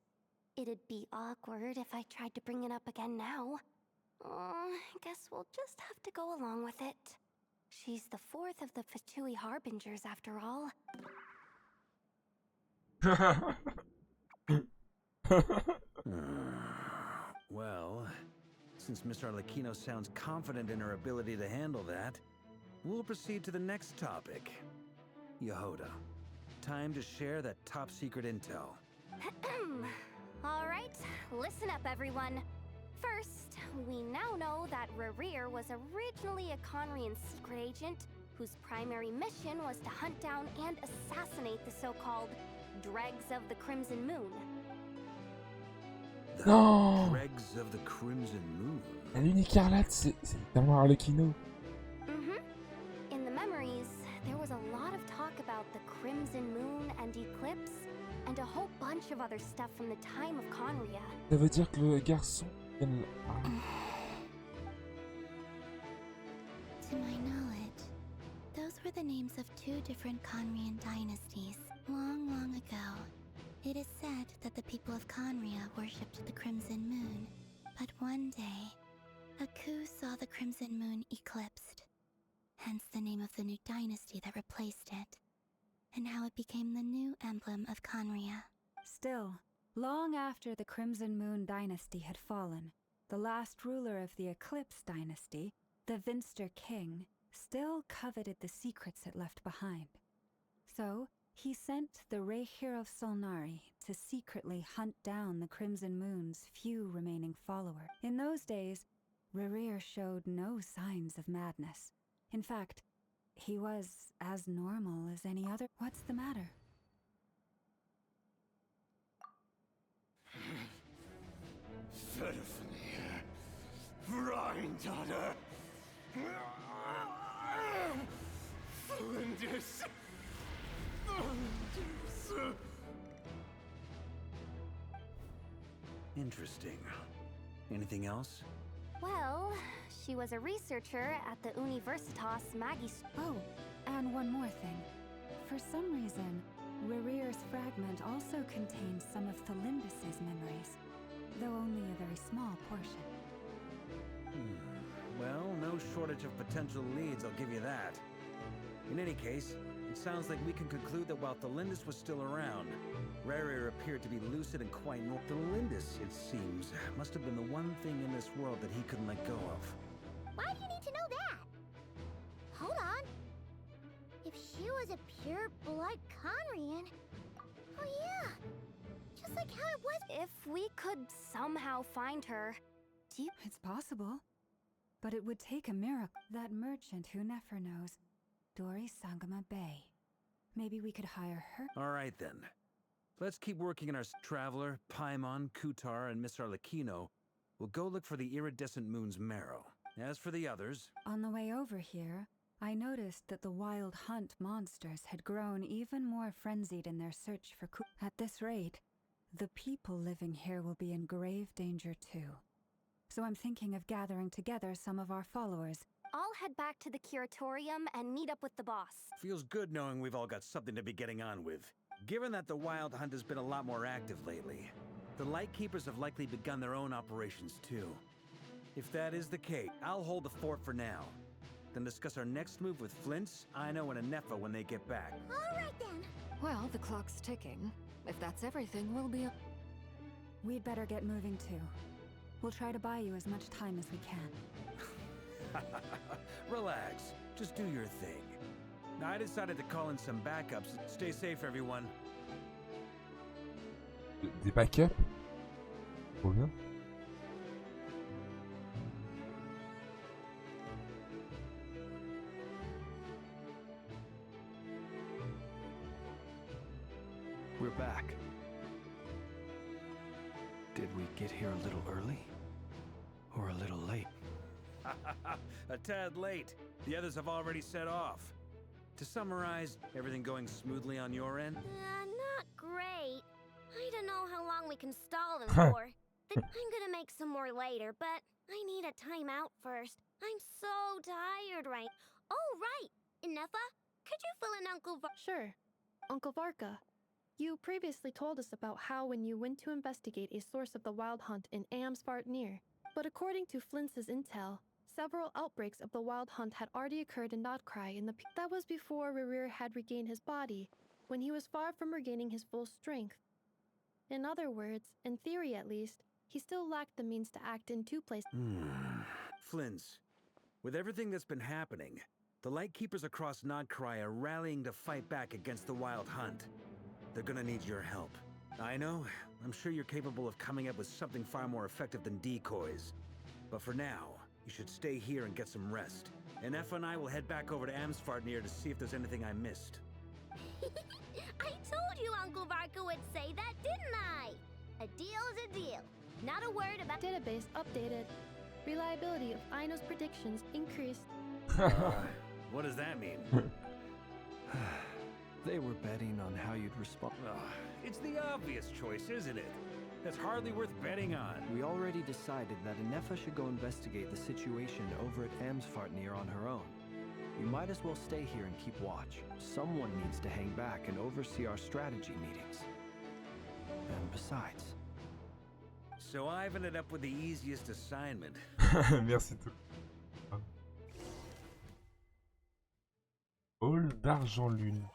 Speaker 2: It'd be awkward if I tried to bring it up again now. I guess we'll just have to go along with it. She's the fourth of the Fatui Harbingers after all.
Speaker 10: Well, since Miss Arlecchino sounds confident in her ability to handle that, we'll proceed to the next topic. Yehoda, time to share that top secret intel.
Speaker 2: Alright, listen up everyone. First, we now know that Rerir was originally a Conrian secret agent whose primary mission was to hunt down and assassinate the so-called dregs of the Crimson Moon.
Speaker 10: The
Speaker 1: Non!
Speaker 10: dregs of the Crimson Moon.
Speaker 1: La lune écarlate, c'est tellement Harlequino.
Speaker 2: In the memories, there was a lot of talk about the Crimson Moon and eclipse, and a whole bunch of other stuff from the time of Conria.
Speaker 1: Ça veut dire que le garçon...
Speaker 9: To my knowledge, those were the names of two different Conrian dynasties long, long ago. It is said that the people of Conria worshipped the Crimson Moon, but one day, a coup saw the Crimson Moon eclipsed, hence the name of the new dynasty that replaced it, and how it became the new emblem of Conria.
Speaker 4: Still, long after the Crimson Moon dynasty had fallen, the last ruler of the Eclipse dynasty, the Vinster King, still coveted the secrets it left behind. So, he sent the Reheir of Solnari to secretly hunt down the Crimson Moon's few remaining followers. In those days, Reheir showed no signs of madness. In fact, he was as normal as any other. What's the matter?
Speaker 7: Granddaughter! Flinders!
Speaker 10: Interesting. Anything else?
Speaker 2: Well, she was a researcher at the Universitas Magis.
Speaker 4: Oh, and one more thing. For some reason, Reheir's fragment also contains some of Thelindis' memories, though only a very small portion.
Speaker 10: Well, no shortage of potential leads, I'll give you that. In any case, it sounds like we can conclude that while Thelindis was still around, Reheir appeared to be lucid and quite normal. Thelindis, it seems, must have been the one thing in this world that he couldn't let go of.
Speaker 8: Why do you need to know that? Hold on. If she was a pure blood Conrian... Oh yeah! Just like how it was...
Speaker 2: If we could somehow find her...
Speaker 4: It's possible. But it would take a miracle. That merchant who Nefer knows, Dori Sangama Bay. Maybe we could hire her?
Speaker 10: Alright then. Let's keep working on our Traveler, Paimon, Kutar, and Miss Arlecchino. We'll go look for the iridescent moon's marrow. As for the others...
Speaker 4: On the way over here, I noticed that the Wild Hunt monsters had grown even more frenzied in their search for At this rate, the people living here will be in grave danger too. So I'm thinking of gathering together some of our followers.
Speaker 2: I'll head back to the curatorium and meet up with the boss.
Speaker 10: Feels good knowing we've all got something to be getting on with. Given that the Wild Hunt has been a lot more active lately, the Lightkeepers have likely begun their own operations too. If that is the case, I'll hold the fort for now. Then discuss our next move with Flints, Aino, and Anefa when they get back.
Speaker 8: Alright then.
Speaker 11: Well, the clock's ticking. If that's everything, we'll be...
Speaker 4: We'd better get moving too. We'll try to buy you as much time as we can.
Speaker 10: Relax. Just do your thing. I decided to call in some backups. Stay safe, everyone.
Speaker 1: Des backups? Trop bien.
Speaker 5: We're back. Did we get here a little early? Or a little late?
Speaker 10: A tad late. The others have already set off. To summarize, everything going smoothly on your end?
Speaker 8: Not great. I don't know how long we can stall them for. I'm gonna make some more later, but I need a timeout first. I'm so tired right. Oh, right! Inefa, could you fill in Uncle
Speaker 6: Sure. Uncle Varka, you previously told us about how when you went to investigate a source of the Wild Hunt in Amsvartnir, but according to Flintz's intel, several outbreaks of the Wild Hunt had already occurred in Nodkrai in the that was before Reheir had regained his body, when he was far from regaining his full strength. In other words, in theory at least, he still lacked the means to act in two places.
Speaker 10: Flintz, with everything that's been happening, the Lightkeepers across Nodkrai are rallying to fight back against the Wild Hunt. They're gonna need your help. I know, I'm sure you're capable of coming up with something far more effective than decoys. But for now, you should stay here and get some rest. And Efa and I will head back over to Amsvartnir to see if there's anything I missed.
Speaker 8: I told you Uncle Varka would say that, didn't I? A deal's a deal. Not a word about...
Speaker 6: Database updated. Reliability of Ino's predictions increased.
Speaker 10: What does that mean?
Speaker 5: They were betting on how you'd respond.
Speaker 10: It's the obvious choice, isn't it? That's hardly worth betting on.
Speaker 5: We already decided that Anefa should go investigate the situation over at Amsfartnir on her own. You might as well stay here and keep watch. Someone needs to hang back and oversee our strategy meetings. And besides...
Speaker 10: So I've ended up with the easiest assignment.
Speaker 1: Merci tout. Hall d'argent lune.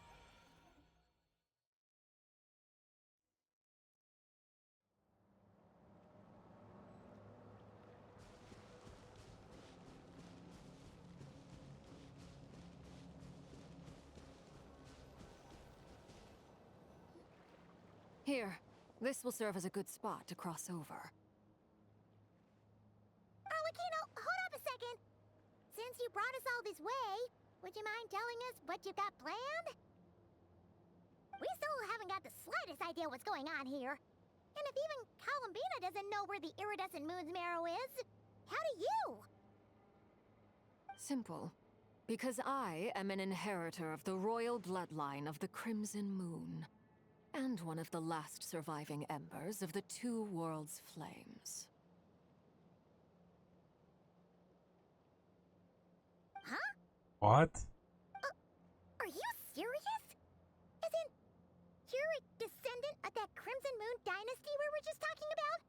Speaker 18: Here, this will serve as a good spot to cross over.
Speaker 8: Arlecchino, hold up a second. Since you brought us all this way, would you mind telling us what you've got planned? We still haven't got the slightest idea what's going on here. And if even Columbina doesn't know where the iridescent moon's marrow is, how do you?
Speaker 18: Simple. Because I am an inheritor of the royal bloodline of the Crimson Moon. And one of the last surviving embers of the Two Worlds' flames.
Speaker 8: Huh?
Speaker 1: What?
Speaker 8: Are you serious? As in, you're a descendant of that Crimson Moon dynasty we were just talking about?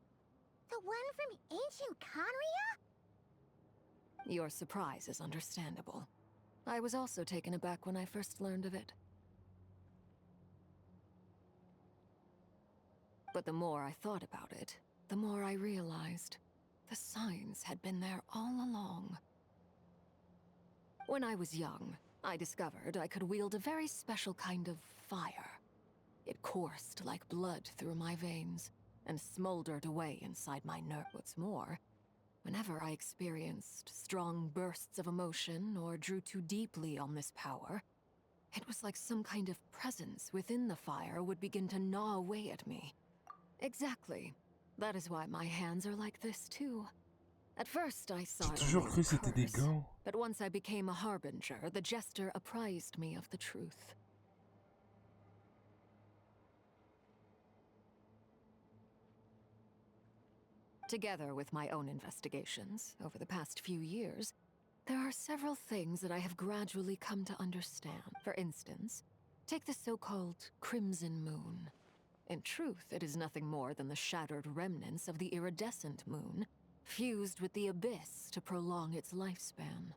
Speaker 8: The one from ancient Conria?
Speaker 18: Your surprise is understandable. I was also taken aback when I first learned of it. But the more I thought about it, the more I realized the signs had been there all along. When I was young, I discovered I could wield a very special kind of fire. It coursed like blood through my veins and smoldered away inside my nerve. What's more, whenever I experienced strong bursts of emotion or drew too deeply on this power, it was like some kind of presence within the fire would begin to gnaw away at me. Exactly. That is why my hands are like this too. At first I saw it
Speaker 1: Toujours
Speaker 18: only
Speaker 1: cru
Speaker 18: as a
Speaker 1: c'était des
Speaker 18: curse,
Speaker 1: gants.
Speaker 18: but once I became a harbinger, the jester apprised me of the truth. Together with my own investigations, over the past few years, there are several things that I have gradually come to understand. For instance, take the so-called Crimson Moon. In truth, it is nothing more than the shattered remnants of the iridescent moon, fused with the abyss to prolong its lifespan.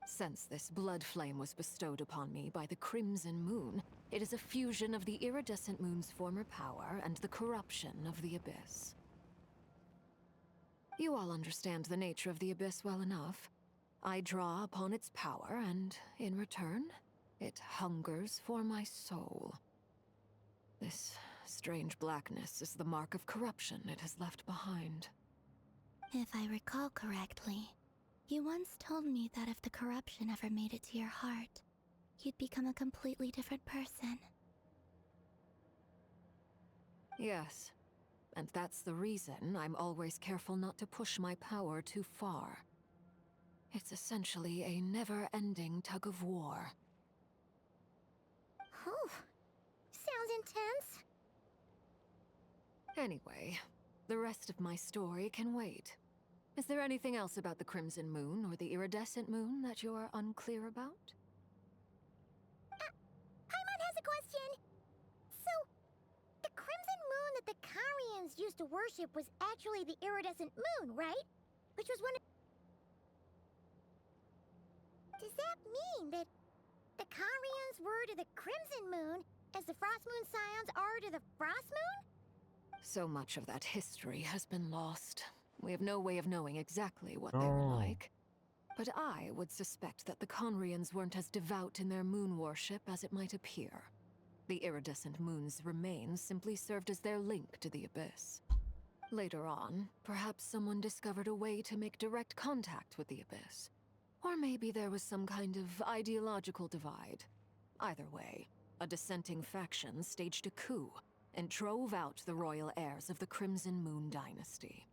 Speaker 18: Since this blood flame was bestowed upon me by the Crimson Moon, it is a fusion of the iridescent moon's former power and the corruption of the abyss. You all understand the nature of the abyss well enough. I draw upon its power, and in return, it hungers for my soul. This strange blackness is the mark of corruption it has left behind.
Speaker 9: If I recall correctly, you once told me that if the corruption ever made it to your heart, you'd become a completely different person.
Speaker 18: Yes, and that's the reason I'm always careful not to push my power too far. It's essentially a never-ending tug-of-war.
Speaker 8: Oh, sounds intense.
Speaker 18: Anyway, the rest of my story can wait. Is there anything else about the Crimson Moon or the Iridescent Moon that you're unclear about?
Speaker 8: Paimon has a question. So, the Crimson Moon that the Carians used to worship was actually the Iridescent Moon, right? Which was one of... Does that mean that the Carians were to the Crimson Moon as the Frost Moon Scions are to the Frost Moon?
Speaker 18: So much of that history has been lost. We have no way of knowing exactly what they were like. But I would suspect that the Conrians weren't as devout in their moon worship as it might appear. The iridescent moon's remains simply served as their link to the abyss. Later on, perhaps someone discovered a way to make direct contact with the abyss. Or maybe there was some kind of ideological divide. Either way, a dissenting faction staged a coup and drove out the royal heirs of the Crimson Moon dynasty.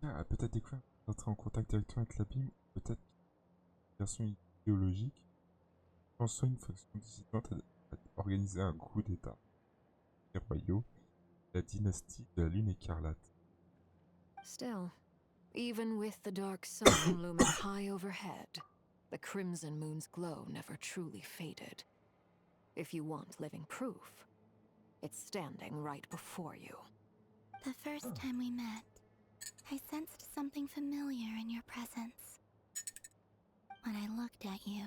Speaker 1: A peut-être découvert d'entrer en contact directement avec l'abîme, peut-être une version idéologique, en soit une faction dissidente a organisé un coup d'État. Les royaux, la dynastie de la Lune écarlate.
Speaker 18: Still, even with the dark sun looming high overhead, the Crimson Moon's glow never truly faded. If you want living proof, it's standing right before you.
Speaker 9: The first time we met, I sensed something familiar in your presence. When I looked at you,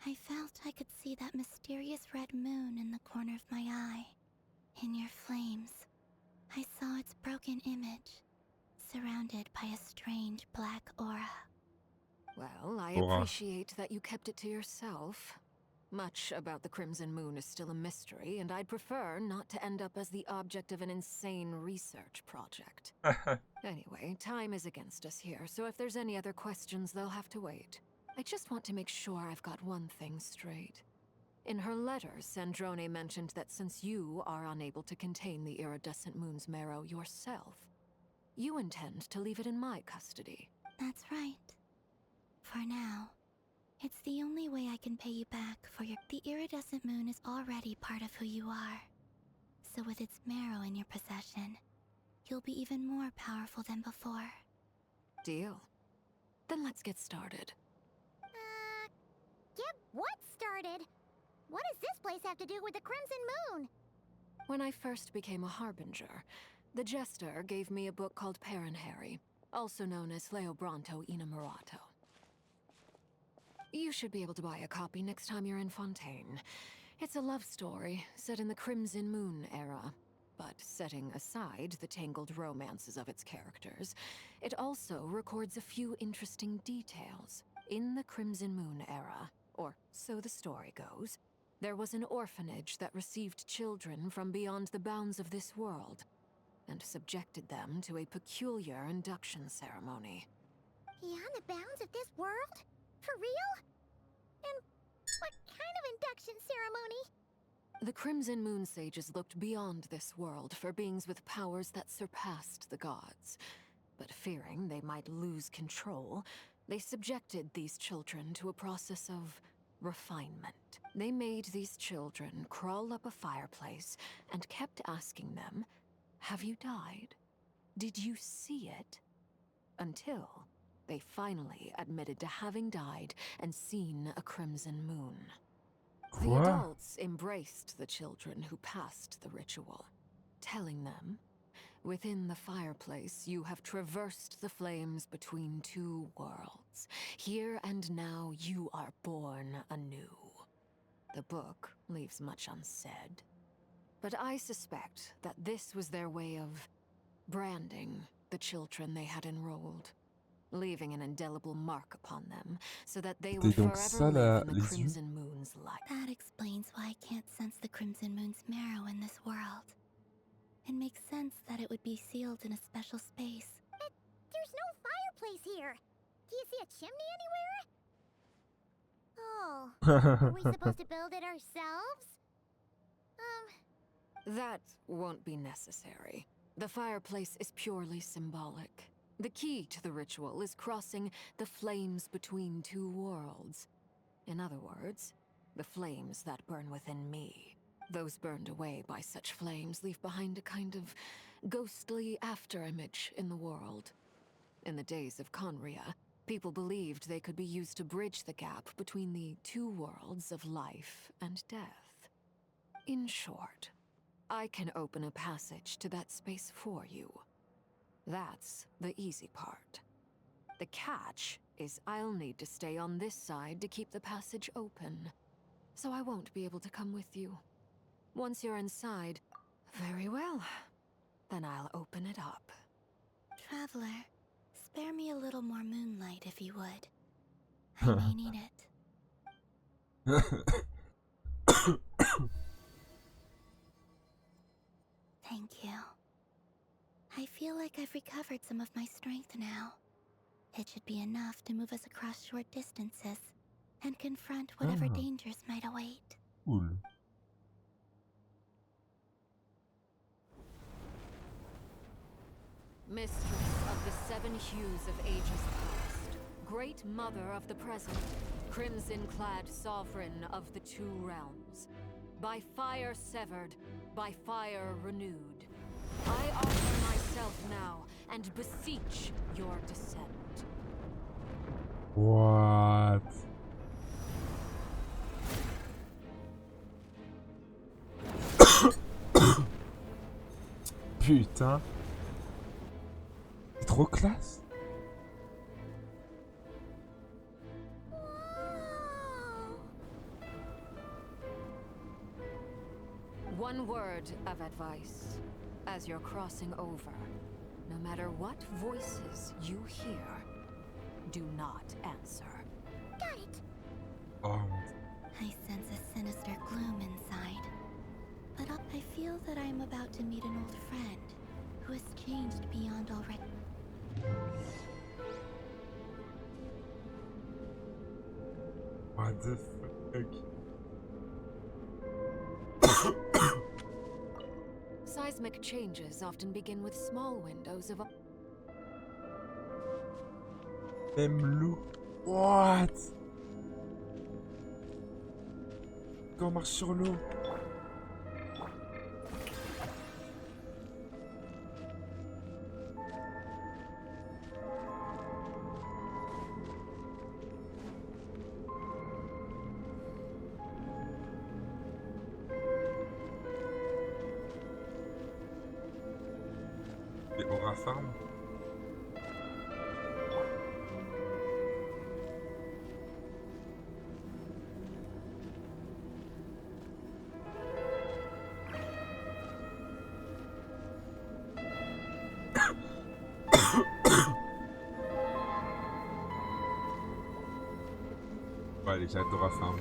Speaker 9: I felt I could see that mysterious red moon in the corner of my eye. In your flames, I saw its broken image, surrounded by a strange black aura.
Speaker 18: Well, I
Speaker 1: Aura.
Speaker 18: appreciate that you kept it to yourself. Much about the Crimson Moon is still a mystery, and I'd prefer not to end up as the object of an insane research project. Anyway, time is against us here, so if there's any other questions, they'll have to wait. I just want to make sure I've got one thing straight. In her letter, Sandrone mentioned that since you are unable to contain the iridescent moon's marrow yourself, you intend to leave it in my custody.
Speaker 9: That's right. For now, it's the only way I can pay you back for your... The iridescent moon is already part of who you are. So with its marrow in your possession, you'll be even more powerful than before.
Speaker 18: Deal. Then let's get started.
Speaker 8: Get what started? What does this place have to do with the Crimson Moon?
Speaker 18: When I first became a harbinger, the jester gave me a book called Harry, also known as Leo Bronto Inamorato. You should be able to buy a copy next time you're in Fontaine. It's a love story set in the Crimson Moon era, but setting aside the tangled romances of its characters, it also records a few interesting details. In the Crimson Moon era, or so the story goes, there was an orphanage that received children from beyond the bounds of this world, and subjected them to a peculiar induction ceremony.
Speaker 8: Beyond the bounds of this world? For real? And what kind of induction ceremony?
Speaker 18: The Crimson Moon sages looked beyond this world for beings with powers that surpassed the gods. But fearing they might lose control, they subjected these children to a process of refinement. They made these children crawl up a fireplace and kept asking them, "Have you died? Did you see it?" Until they finally admitted to having died and seen a crimson moon. The
Speaker 1: Quoi?
Speaker 18: adults embraced the children who passed the ritual, telling them, "Within the fireplace, you have traversed the flames between two worlds. Here and now, you are born anew." The book leaves much unsaid, but I suspect that this was their way of branding the children they had enrolled, leaving an indelible mark upon them so that they would
Speaker 1: donc
Speaker 18: forever
Speaker 1: ça,
Speaker 18: live in the
Speaker 1: les yeux?
Speaker 18: Crimson Moon's light.
Speaker 9: That explains why I can't sense the Crimson Moon's marrow in this world. It makes sense that it would be sealed in a special space.
Speaker 8: But there's no fireplace here. Do you see a chimney anywhere? Oh, are we supposed to build it ourselves?
Speaker 18: That won't be necessary. The fireplace is purely symbolic. The key to the ritual is crossing the flames between two worlds. In other words, the flames that burn within me. Those burned away by such flames leave behind a kind of ghostly afterimage in the world. In the days of Conria, people believed they could be used to bridge the gap between the two worlds of life and death. In short, I can open a passage to that space for you. That's the easy part. The catch is I'll need to stay on this side to keep the passage open, so I won't be able to come with you. Once you're inside, very well. Then I'll open it up.
Speaker 9: Traveler, Spare me a little more moonlight if you would. I may need it. Thank you. I feel like I've recovered some of my strength now. It should be enough to move us across short distances and confront whatever dangers might await.
Speaker 1: Cool.
Speaker 19: Mistress of the seven hues of ages past, great mother of the present, crimson-clad sovereign of the two realms, by fire severed, by fire renewed, I offer myself now and beseech your descent.
Speaker 1: What? Putain. C'est trop classe.
Speaker 19: One word of advice. As you're crossing over, no matter what voices you hear, do not answer.
Speaker 8: Got it.
Speaker 1: Oh.
Speaker 9: I sense a sinister gloom inside. But I feel that I'm about to meet an old friend who has changed beyond already.
Speaker 1: What the fuck?
Speaker 19: Seismic changes often begin with small windows of a...
Speaker 1: Même loup. What? Quand on marche sur l'eau. Et Aura Farm. Ouais, allez, j'adore Aura Farm.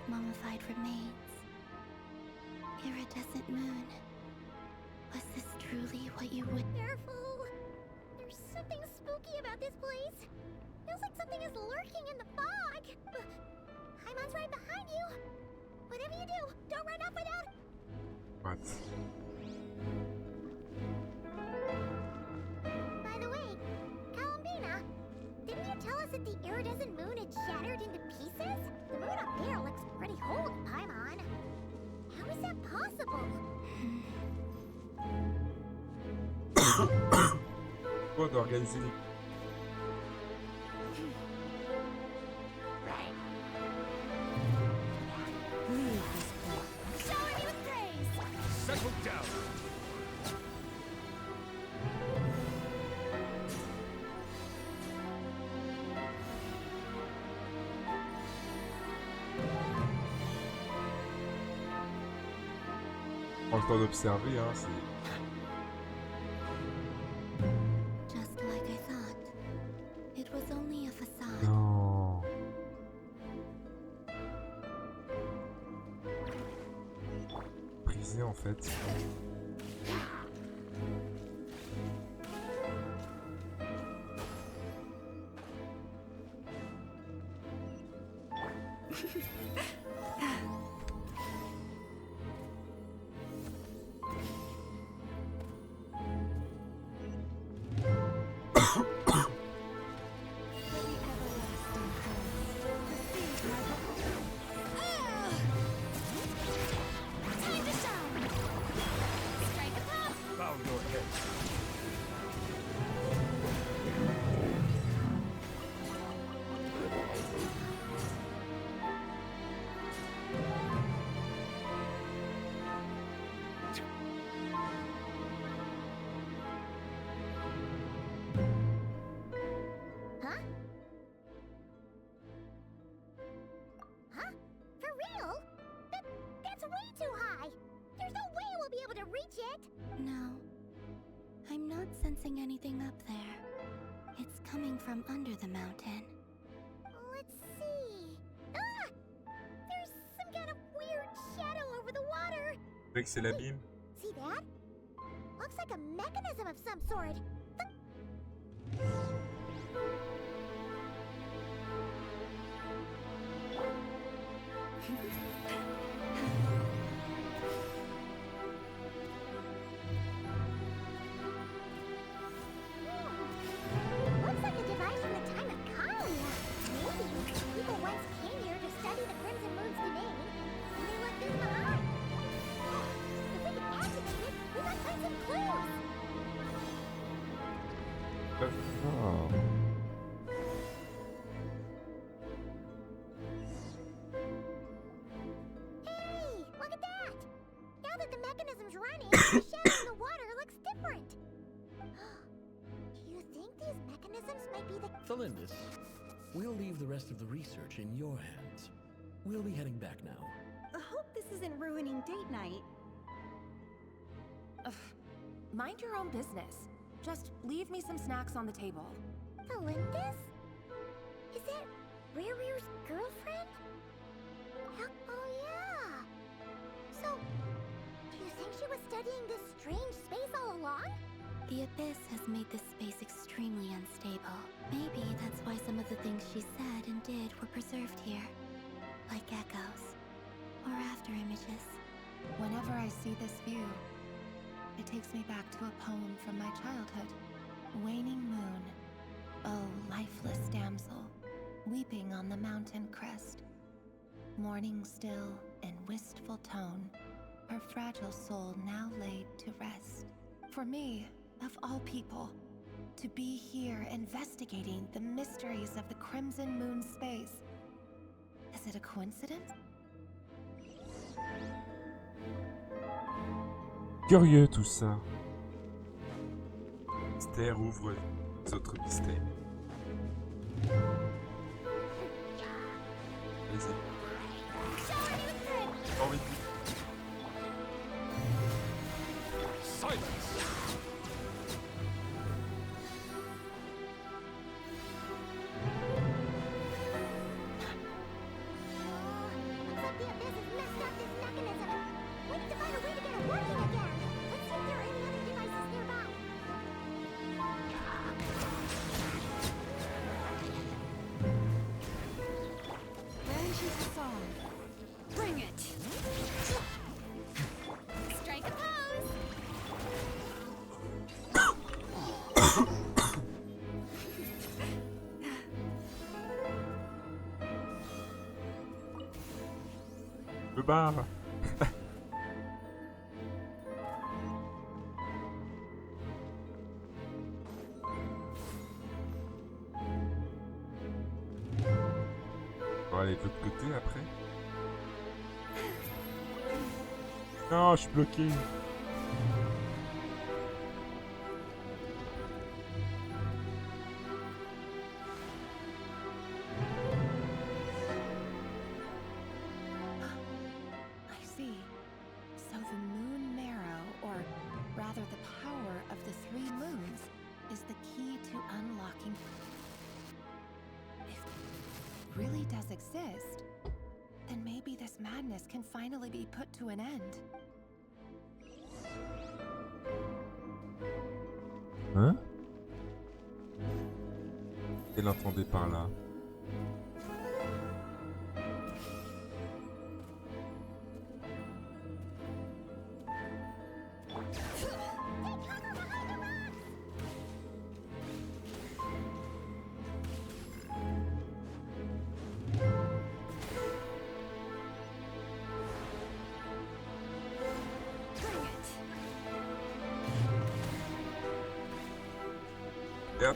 Speaker 9: Mummified remains. Iridescent moon. Was this truly what you would...
Speaker 8: Careful! There's something spooky about this place. Feels like something is lurking in the fog. Paimon's right behind you. Whatever you do, don't run off without...
Speaker 1: What?
Speaker 8: By the way, Columbina, didn't you tell us that the iridescent moon had shattered into pieces? The moon up there looks pretty old, Paimon. How is that possible?
Speaker 1: Quoi d'organiser les...
Speaker 8: Shower me with praise!
Speaker 10: Settle down!
Speaker 1: Prends le temps d'observer, hein, c'est...
Speaker 9: Just like I thought. It was only a facade.
Speaker 1: fait.
Speaker 9: No. I'm not sensing anything up there. It's coming from under the mountain.
Speaker 8: Let's see. Ah! There's some kind of weird shadow over the water.
Speaker 1: C'est l'abîme.
Speaker 8: See that? Looks like a mechanism of some sort. Looks like a device from the time of Krai. Maybe people once came here to study the Crimson Moon's domain, and they left this behind. If we can activate it, we might find some clues.
Speaker 1: Oh.
Speaker 8: Hey, look at that! Now that the mechanism's running, the shadow in the water looks different. Do you think these mechanisms might be the...
Speaker 20: Felindis, we'll leave the rest of the research in your hands. We'll be heading back now.
Speaker 21: I hope this isn't ruining date night.
Speaker 13: Ugh. Mind your own business. Just leave me some snacks on the table.
Speaker 8: Felindis? Is that Rear's girlfriend? Oh yeah! So, do you think she was studying this strange space all along?
Speaker 9: The Abyss has made this space extremely unstable. Maybe that's why some of the things she said and did were preserved here. Like echoes. Or after images.
Speaker 13: Whenever I see this view, it takes me back to a poem from my childhood. Waning moon, oh lifeless damsel, weeping on the mountain crest. Mourning still in wistful tone, her fragile soul now laid to rest. For me, of all people, to be here investigating the mysteries of the Crimson Moon space. Is it a coincidence?
Speaker 1: Curieux tout ça. Mystère ouvre les autres mystères. Allez-y. Oh oui.
Speaker 3: Silence!
Speaker 1: Le bar. On va aller de l'autre côté après. Non, je suis bloqué.
Speaker 13: Exist, then maybe this madness can finally be put to an end.
Speaker 1: Hein? Qu'elle entendait par là? Yep.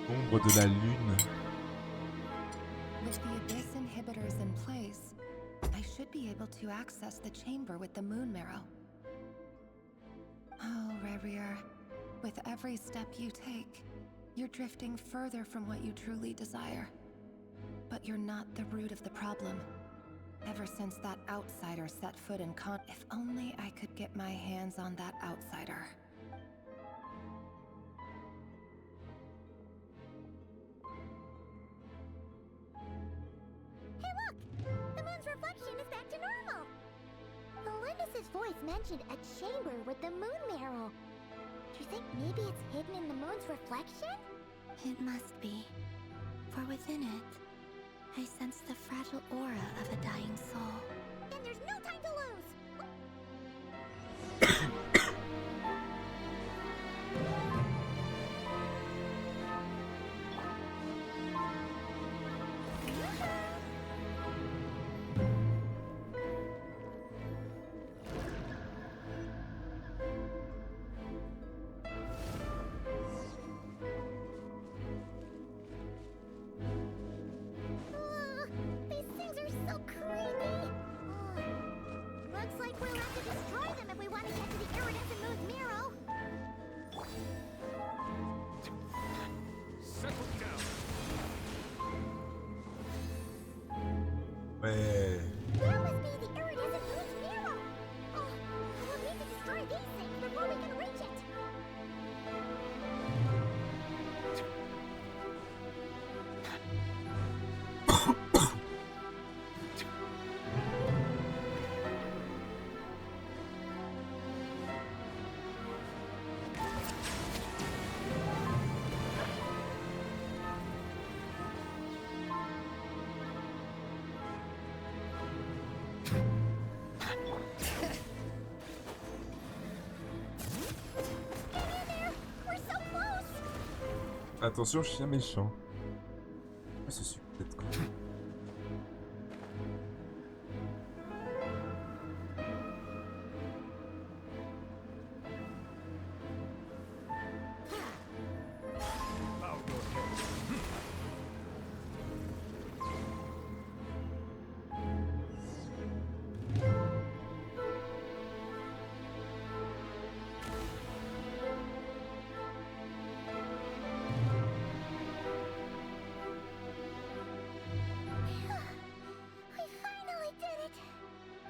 Speaker 1: Ombre de la lune.
Speaker 13: With the abyss inhibitors in place, I should be able to access the chamber with the moon marrow. Oh, Rerir, with every step you take, you're drifting further from what you truly desire. But you're not the root of the problem. Ever since that outsider set foot in if only I could get my hands on that outsider.
Speaker 8: Hey look! The moon's reflection is back to normal! Melinda's voice mentioned a chamber with the moon marrow. Do you think maybe it's hidden in the moon's reflection?
Speaker 9: It must be. For within it, I sense the fragile aura of a dying soul.
Speaker 8: Then there's no time to lose! These things are so creepy! Looks like we'll have to destroy them if we want to get to the iridescent moon's marrow.
Speaker 10: Settle down.
Speaker 1: Ouais.
Speaker 8: Where must be the iridescent moon's marrow? Oh, we'll need to destroy these things before we can reach it.
Speaker 1: Attention, chien méchant. Ah, ce suis peut-être con.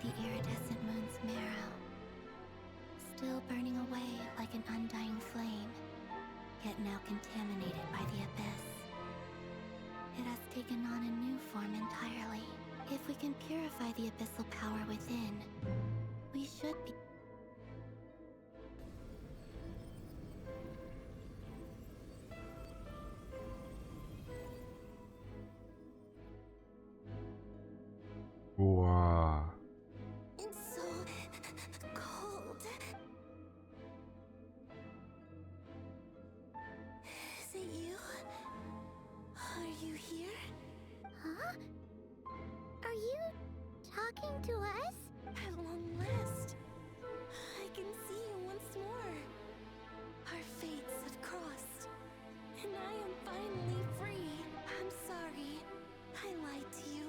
Speaker 9: The iridescent moon's marrow, still burning away like an undying flame, yet now contaminated by the abyss. It has taken on a new form entirely. If we can purify the abyssal power within, we should be...
Speaker 1: Wow.
Speaker 9: It's so cold. Is it you? Are you here?
Speaker 8: Huh? Are you talking to us?
Speaker 9: At long last, I can see you once more. Our fates have crossed, and I am finally free. I'm sorry, I lied to you.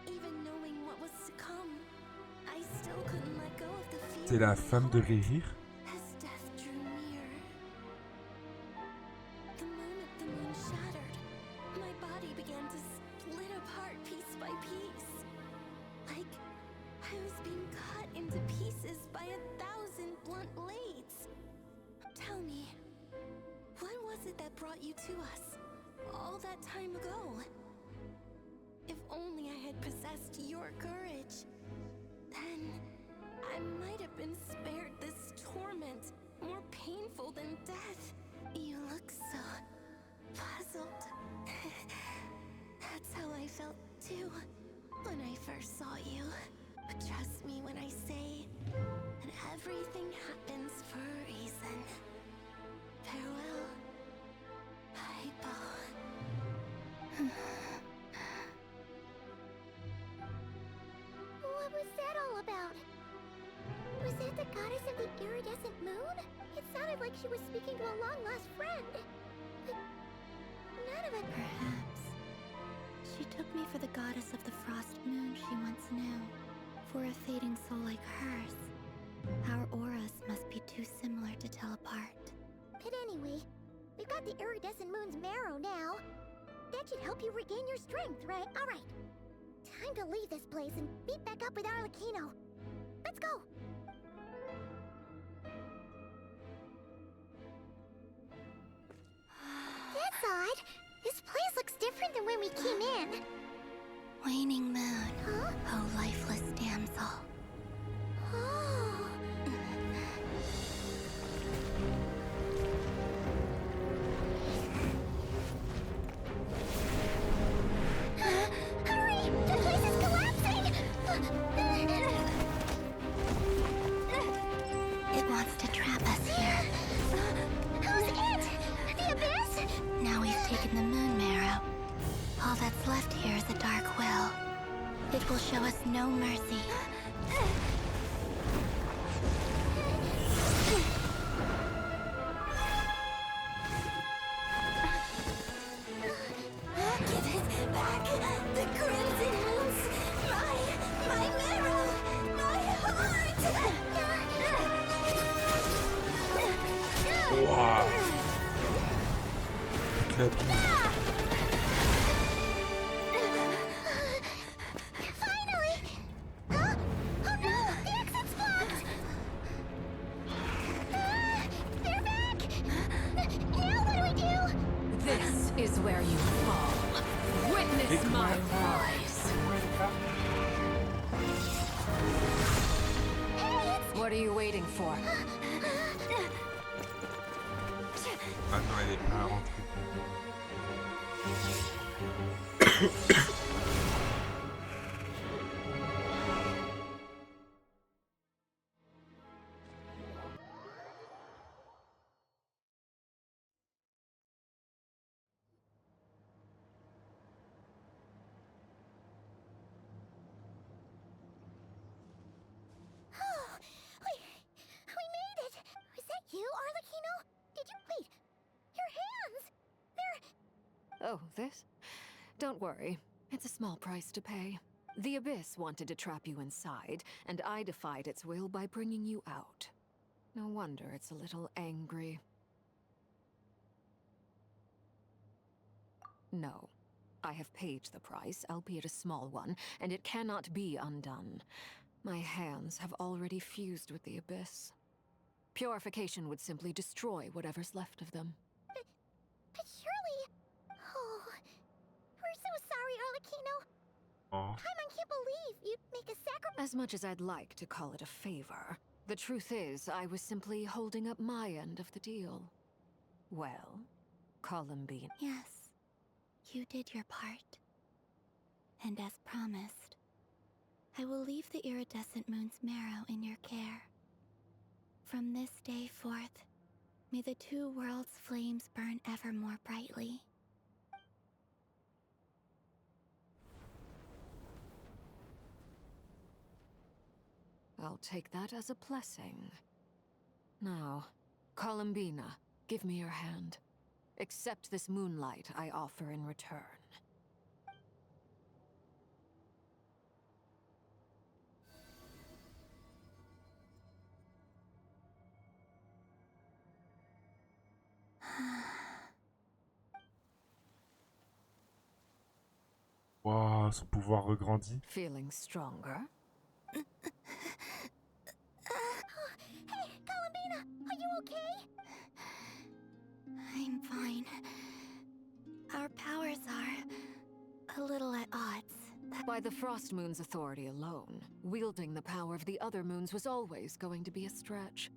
Speaker 9: Even knowing what was to come, I still couldn't let go of the fear.
Speaker 1: C'est la femme de Rérir?
Speaker 9: As death drew near, the moment the moon shattered, my body began to split apart piece by piece. Like I was being cut into pieces by 1,000 blunt blades. Tell me, it that brought you to us? All that time ago? If only I had possessed your courage. Then I might have been spared this torment, more painful than death. You look so puzzled. That's how I felt too when I first saw you. But trust me when I say that everything happens for a reason. Farewell, Hypo.
Speaker 8: What was that all about? Was that the goddess of the iridescent moon? It sounded like she was speaking to a long-lost friend. But none of it...
Speaker 9: Perhaps. She took me for the goddess of the frost moon she once knew. For a fading soul like hers, our auras must be too similar to tell apart.
Speaker 8: But anyway, we've got the iridescent moon's marrow now. That should help you regain your strength, right? Alright. Time to leave this place and meet back up with Arlecchino. Let's go! That's odd. This place looks different than when we came in.
Speaker 9: Waning moon,
Speaker 8: huh?
Speaker 9: oh lifeless damsel.
Speaker 8: Oh. Hurry! The place is collapsing!
Speaker 9: It wants to trap us here.
Speaker 8: Who's it? The Abyss?
Speaker 9: Now we've taken the moon marrow. All that's left here is a dark will. It will show us no mercy.
Speaker 8: Give it back! The crimson moons! My marrow! My heart!
Speaker 1: Wow.
Speaker 8: Finally! Huh? Oh no! The exit's blocked! They're back! Now what do we do?
Speaker 18: This is where you fall. Witness my rise. What are you waiting for?
Speaker 1: Ah non, elle est pas rentrée.
Speaker 8: We made it! Was that you, Arlecchino? Did you... Wait. Your hands! They're...
Speaker 18: Oh, this? Don't worry. It's a small price to pay. The Abyss wanted to trap you inside, and I defied its will by bringing you out. No wonder it's a little angry. No. I have paid the price, albeit a small one, and it cannot be undone. My hands have already fused with the Abyss. Purification would simply destroy whatever's left of them.
Speaker 8: But surely... Oh... We're so sorry, Arlecchino.
Speaker 1: Oh.
Speaker 8: Paimon can't believe you'd make a sacrifice.
Speaker 18: As much as I'd like to call it a favor, the truth is I was simply holding up my end of the deal. Well, Columbine.
Speaker 9: Yes, you did your part. And as promised, I will leave the iridescent moon's marrow in your care. From this day forth, may the two worlds' flames burn ever more brightly.
Speaker 18: I'll take that as a blessing. Now, Columbina, give me your hand. Accept this moonlight I offer in return.
Speaker 1: Wow, son pouvoir regrandit.
Speaker 18: Feeling stronger?
Speaker 8: Hey, Columbina! Are you okay?
Speaker 9: I'm fine.
Speaker 11: By the Frost Moon's authority alone, wielding the power of the other moons was always going to be a stretch.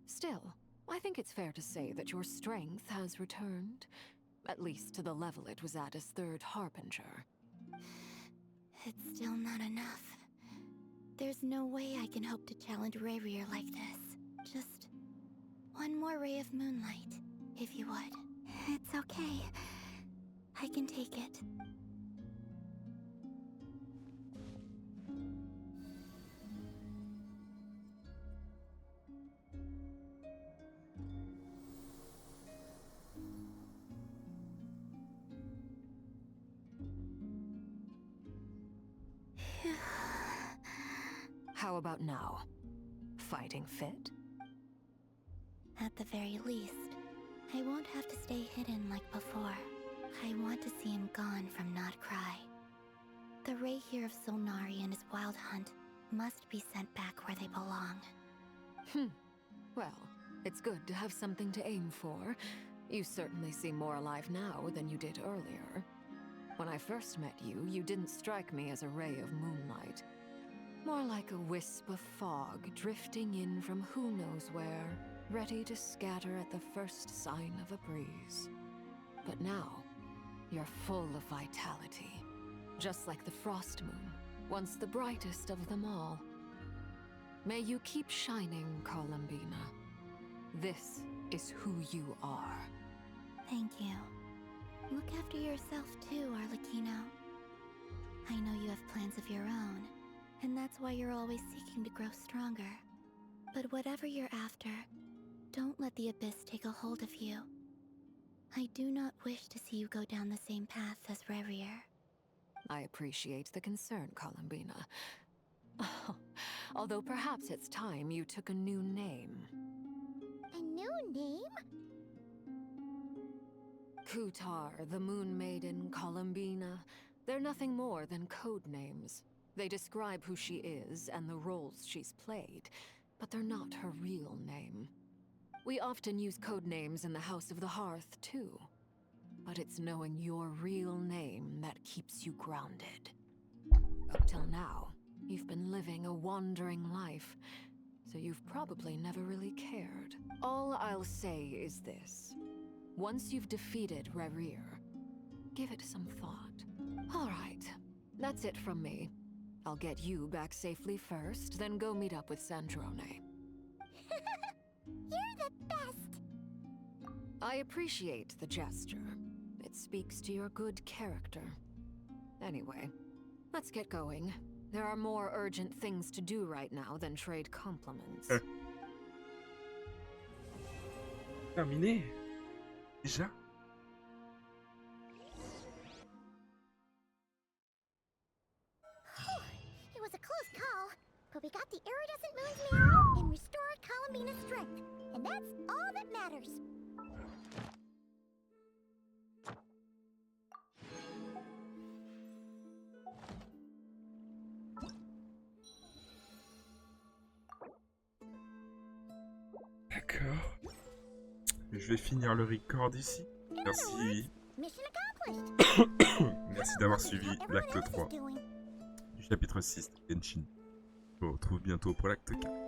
Speaker 11: Still, I think it's fair to say that your strength has returned, at least to the level it was at as Third Harbinger.
Speaker 9: It's still not enough. There's no way I can hope to challenge Rerir like this. Just one more ray of moonlight, if you would. It's okay. I can take it.
Speaker 11: How about now? Fighting fit?
Speaker 9: At the very least, I won't have to stay hidden like before. I want to see him gone from Not Krai. The Ray here of Solnari and his wild hunt must be sent back where they belong.
Speaker 11: Well, it's good to have something to aim for. You certainly seem more alive now than you did earlier. When I first met you, you didn't strike me as a ray of moonlight. More like a wisp of fog drifting in from who knows where, ready to scatter at the first sign of a breeze. But now, you're full of vitality, just like the Frost Moon, once the brightest of them all. May you keep shining, Columbina. This is who you are.
Speaker 9: Thank you. Look after yourself too, Arlecchino. I know you have plans of your own, and that's why you're always seeking to grow stronger. But whatever you're after, don't let the Abyss take a hold of you. I do not wish to see you go down the same path as Rerir.
Speaker 11: I appreciate the concern, Columbina. Although perhaps it's time you took a new name.
Speaker 8: A new name?
Speaker 11: Kutar, the Moon Maiden, Columbina. They're nothing more than code names. They describe who she is and the roles she's played, but they're not her real name. We often use code names in the House of the Hearth, too. But it's knowing your real name that keeps you grounded. Up till now, you've been living a wandering life, so you've probably never really cared. All I'll say is this. Once you've defeated Rerir, give it some thought. All right, that's it from me. I'll get you back safely first, then go meet up with Sandrone.
Speaker 8: You're the best!
Speaker 11: I appreciate the gesture. It speaks to your good character. Anyway, let's get going. There are more urgent things to do right now than trade compliments.
Speaker 1: Terminé? Déjà?
Speaker 8: It was a close call, but we got the iridescent moon's mirror and restored Columbina's strength, and that's all that matters.
Speaker 1: D'accord. Je vais finir le record ici. Merci.
Speaker 8: Mission accomplished.
Speaker 1: Merci d'avoir suivi l'acte 3 du chapitre 6 de Genshin. Je vous retrouve bientôt pour l'acte 4.